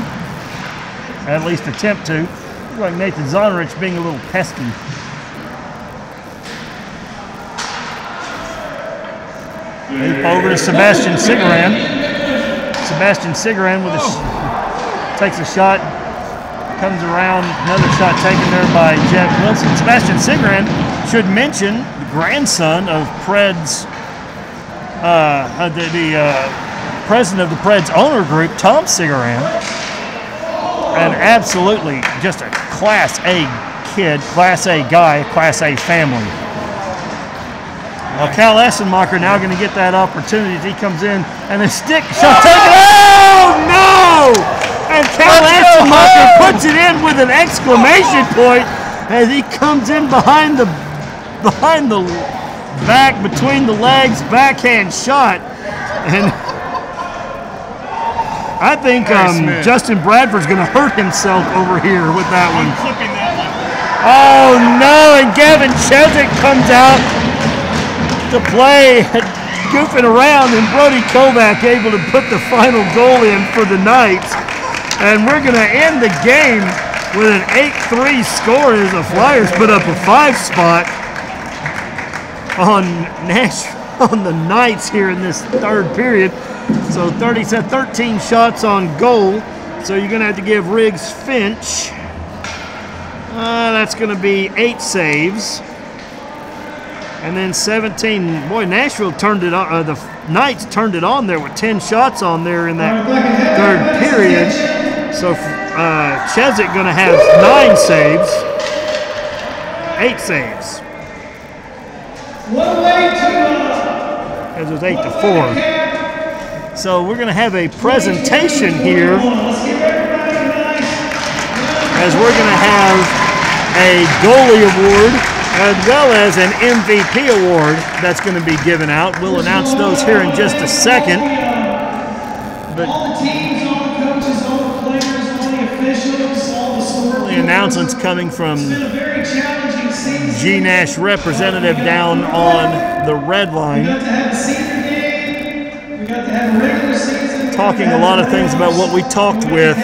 at least attempt to. Looks like Nathan Zonarich being a little pesky. Over to Sebastian Cigaran. Sebastian Cigaran with takes a shot, comes around, another shot taken there by Jett Wilson. Sebastian Cigaran, should mention, the grandson of Pred's, president of the Pred's owner group, Tom Cigaran. And absolutely just a Class A kid, Class A guy, Class A family. Well, Cal Essenmacher now going to get that opportunity as he comes in, and a stick shot taken. Oh no! And Cal Essenmacher puts it in with an exclamation point as he comes in behind the back, between the legs, backhand shot. And I think Justin Bradford's going to hurt himself over here with that one. Oh no! And Gavin Chezik comes out to play, goofing around, and Brody Kovac able to put the final goal in for the Knights. And we're going to end the game with an 8-3 score as the Flyers put up a 5 spot on the Knights here in this third period. So 13 shots on goal. So you're going to have to give Riggs Finch. That's going to be 8 saves. And then 17. Boy, Nashville turned it on. The Knights turned it on there with 10 shots on there in that third period. So Chezik going to have 9 saves. 8 saves. As it was 8-4. So we're going to have a presentation here. As we're going to have a goalie award, as well as an MVP award that's going to be given out. We'll announce those here in just a second. But all the teams, all the coaches, all the players, all the officials, all the scorers. The announcements coming from It's been a very challenging season. GNASH representative down on the red line. We got to have a senior game. We got to have a regular season. Talking a lot of things about what we talked with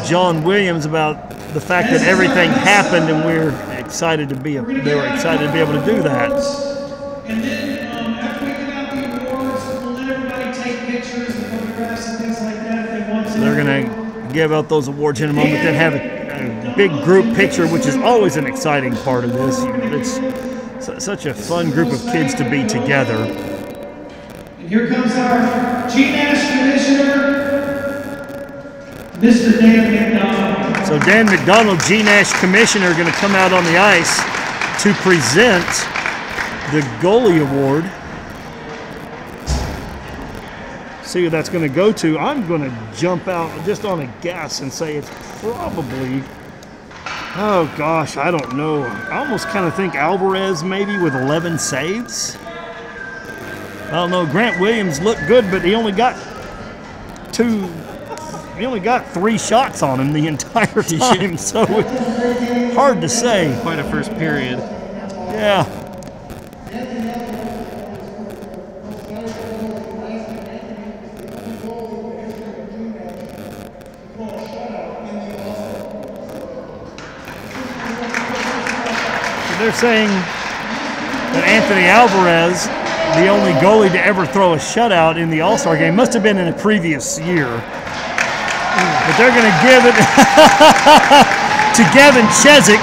John Williams about the fact that everything happened, and we're excited to be they were excited to be able to do that. And then after we give out the awards, we'll let everybody take pictures and photographs and things like that if they want to. So they're going to give out those awards in a moment, then have a big group picture, which is always an exciting part of this. It's such a fun group of kids to be together. And here comes our GNASH commissioner, Mr. Dan McDonald. So Dan McDonald, GNASH commissioner, going to come out on the ice to present the goalie award. See who that's going to go to. I'm going to jump out just on a guess and say it's probably, oh gosh, I don't know. I almost kind of think Alvarez maybe with 11 saves. I don't know. Grant Williams looked good, but he only got 3 shots on him the entire time, so hard to say. Quite a first period. Yeah. They're saying that Anthony Alvarez, the only goalie to ever throw a shutout in the All-Star game, must have been in a previous year. But they're going to give it to Gavin Chezik.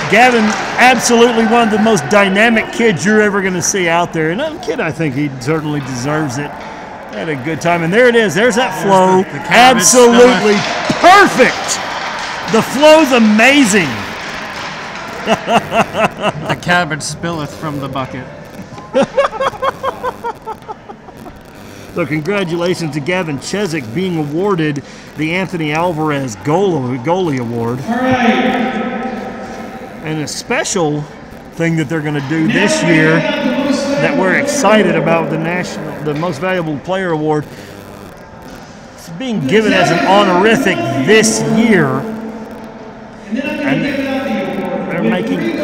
Gavin, absolutely one of the most dynamic kids you're ever going to see out there. And that kid, I think he certainly deserves it. Had a good time. And there it is. There's that flow. Absolutely perfect. The flow's amazing. The cabbage spilleth from the bucket. So congratulations to Gavin Chezik being awarded the Anthony Alvarez goalie award. All right. And a special thing that they're going to do this year that we're excited about, the Most Valuable Player Award. It's being given as an honorific this year. And they're making...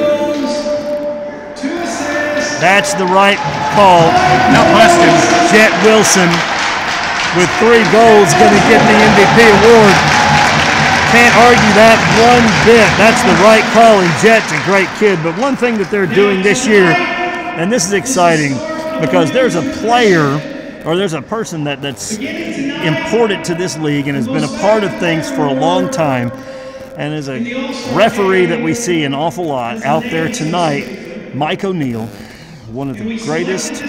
That's the right call. No question. Jett Wilson with 3 goals going to get the MVP award. Can't argue that one bit. That's the right call, and Jett's a great kid. But one thing that they're doing this year, and this is exciting, because there's a player or there's a person that's important to this league and has been a part of things for a long time and is a referee that we see an awful lot out there tonight, Mike O'Neill, one of the greatest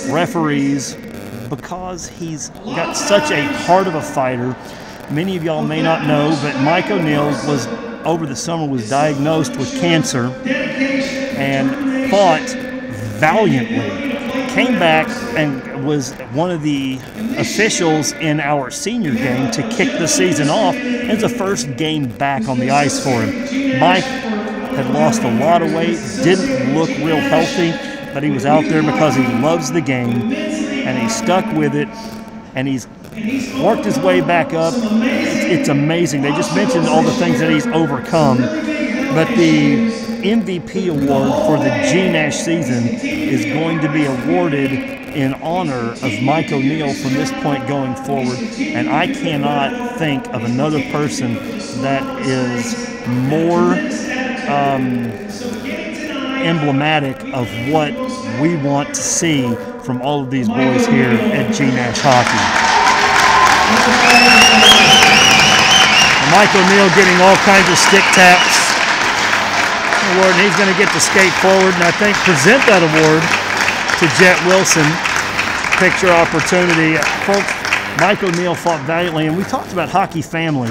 referees because he's got such a heart of a fighter. Many of y'all may not know, but Mike O'Neill was, over the summer, was diagnosed with cancer and fought valiantly. Came back and was one of the officials in our senior game to kick the season off. And it's the first game back on the ice for him. Mike had lost a lot of weight, didn't look real healthy, but he was out there because he loves the game, and he stuck with it, and he's worked his way back up. It's amazing. They just mentioned all the things that he's overcome, but the MVP award for the GNASH season is going to be awarded in honor of Mike O'Neill from this point going forward, and I cannot think of another person that is more emblematic of what we want to see from all of these boys here at GNASH hockey. Mike O'Neill getting all kinds of stick taps award, and he's going to get to skate forward and I think present that award to Jett Wilson. Picture opportunity. Folks, Mike O'Neill fought valiantly, and we talked about Hockey Family.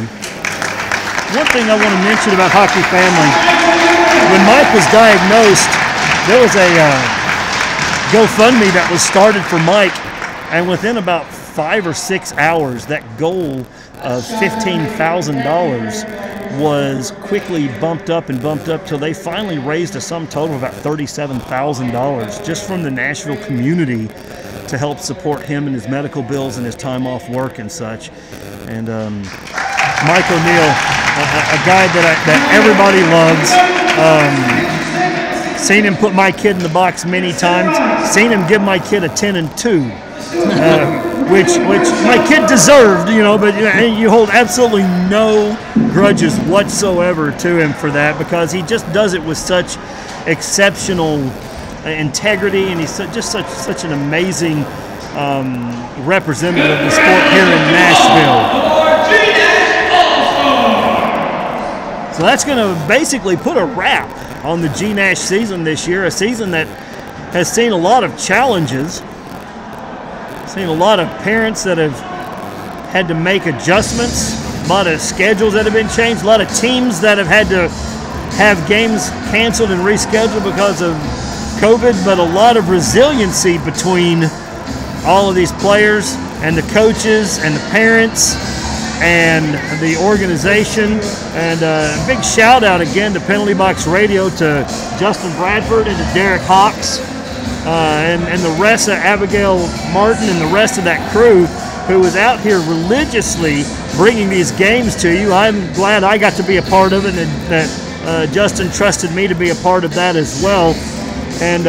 One thing I want to mention about Hockey Family, when Mike was diagnosed, there was a GoFundMe that was started for Mike, and within about 5 or 6 hours, that goal of $15,000 was quickly bumped up till they finally raised a sum total of about $37,000 just from the Nashville community to help support him and his medical bills and his time off work and such. And Mike O'Neill, a guy that everybody loves. Seen him put my kid in the box many times. Seen him give my kid a 10 and 2. Which my kid deserved, but you hold absolutely no grudges whatsoever to him for that, because he just does it with such exceptional integrity, and he's just such an amazing representative of the sport here in Nashville. So that's going to basically put a wrap on the GNASH season this year, a season that has seen a lot of challenges. Seen a lot of parents that have had to make adjustments, a lot of schedules that have been changed, a lot of teams that have had to have games canceled and rescheduled because of COVID, but a lot of resiliency between all of these players and the coaches and the parents and the organization. And a big shout out again to Penalty Box Radio, to Justin Bradford and to Derek Hawks. And the rest of Abigail Martin and the rest of that crew who was out here religiously bringing these games to you. I'm glad I got to be a part of it, and that Justin trusted me to be a part of that as well. And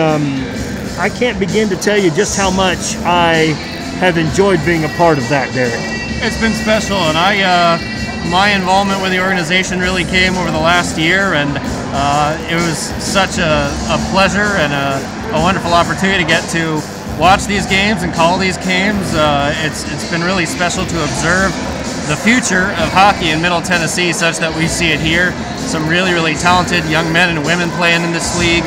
I can't begin to tell you just how much I have enjoyed being a part of that, Derek. It's been special, and my involvement with the organization really came over the last year, and it was such a pleasure and a wonderful opportunity to get to watch these games and call these games. It's been really special to observe the future of hockey in Middle Tennessee, such that we see it here. Some really, really talented young men and women playing in this league.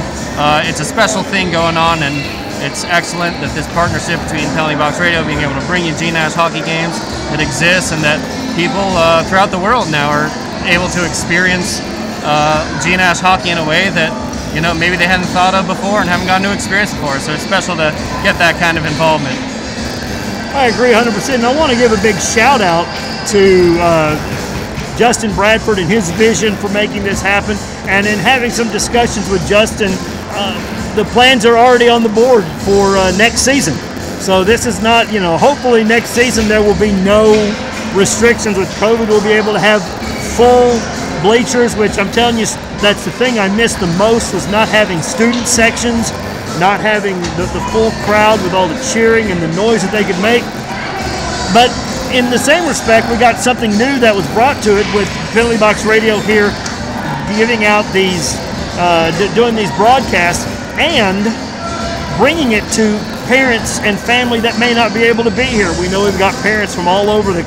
It's a special thing going on, and it's excellent that this partnership between Penalty Box Radio being able to bring you GNASH hockey games that exists, and that people throughout the world now are able to experience GNASH hockey in a way that maybe they hadn't thought of before and haven't gotten to experience before. So it's special to get that kind of involvement. I agree 100%. And I want to give a big shout out to Justin Bradford and his vision for making this happen. And in having some discussions with Justin, the plans are already on the board for next season. So this is not, hopefully next season there will be no restrictions with COVID. We'll be able to have full bleachers, which I'm telling you, that's the thing I missed the most, was not having student sections, not having the full crowd with all the cheering and the noise that they could make. But in the same respect, we got something new that was brought to it with Penalty Box Radio here, giving out these, doing these broadcasts, and bringing it to parents and family that may not be able to be here. We know we've got parents from all over the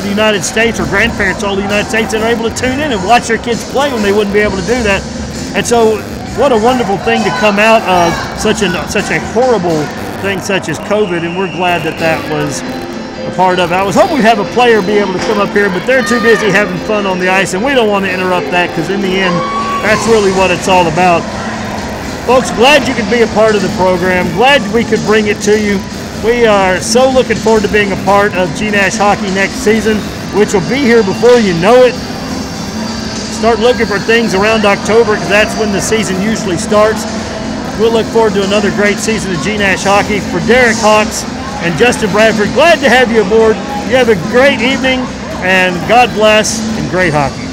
United States, or grandparents all over the United States, that are able to tune in and watch their kids play when they wouldn't be able to do that. And so what a wonderful thing to come out of such a horrible thing such as COVID, and we're glad that that was a part of it. I was hoping we'd have a player be able to come up here, but they're too busy having fun on the ice, and we don't want to interrupt that, because in the end, that's really what it's all about. Folks, glad you could be a part of the program. Glad we could bring it to you. We are so looking forward to being a part of GNASH hockey next season, which will be here before you know it. Start looking for things around October, because that's when the season usually starts. We'll look forward to another great season of GNASH hockey. For Derek Hawks and Justin Bradford, glad to have you aboard. You have a great evening, and God bless, and great hockey.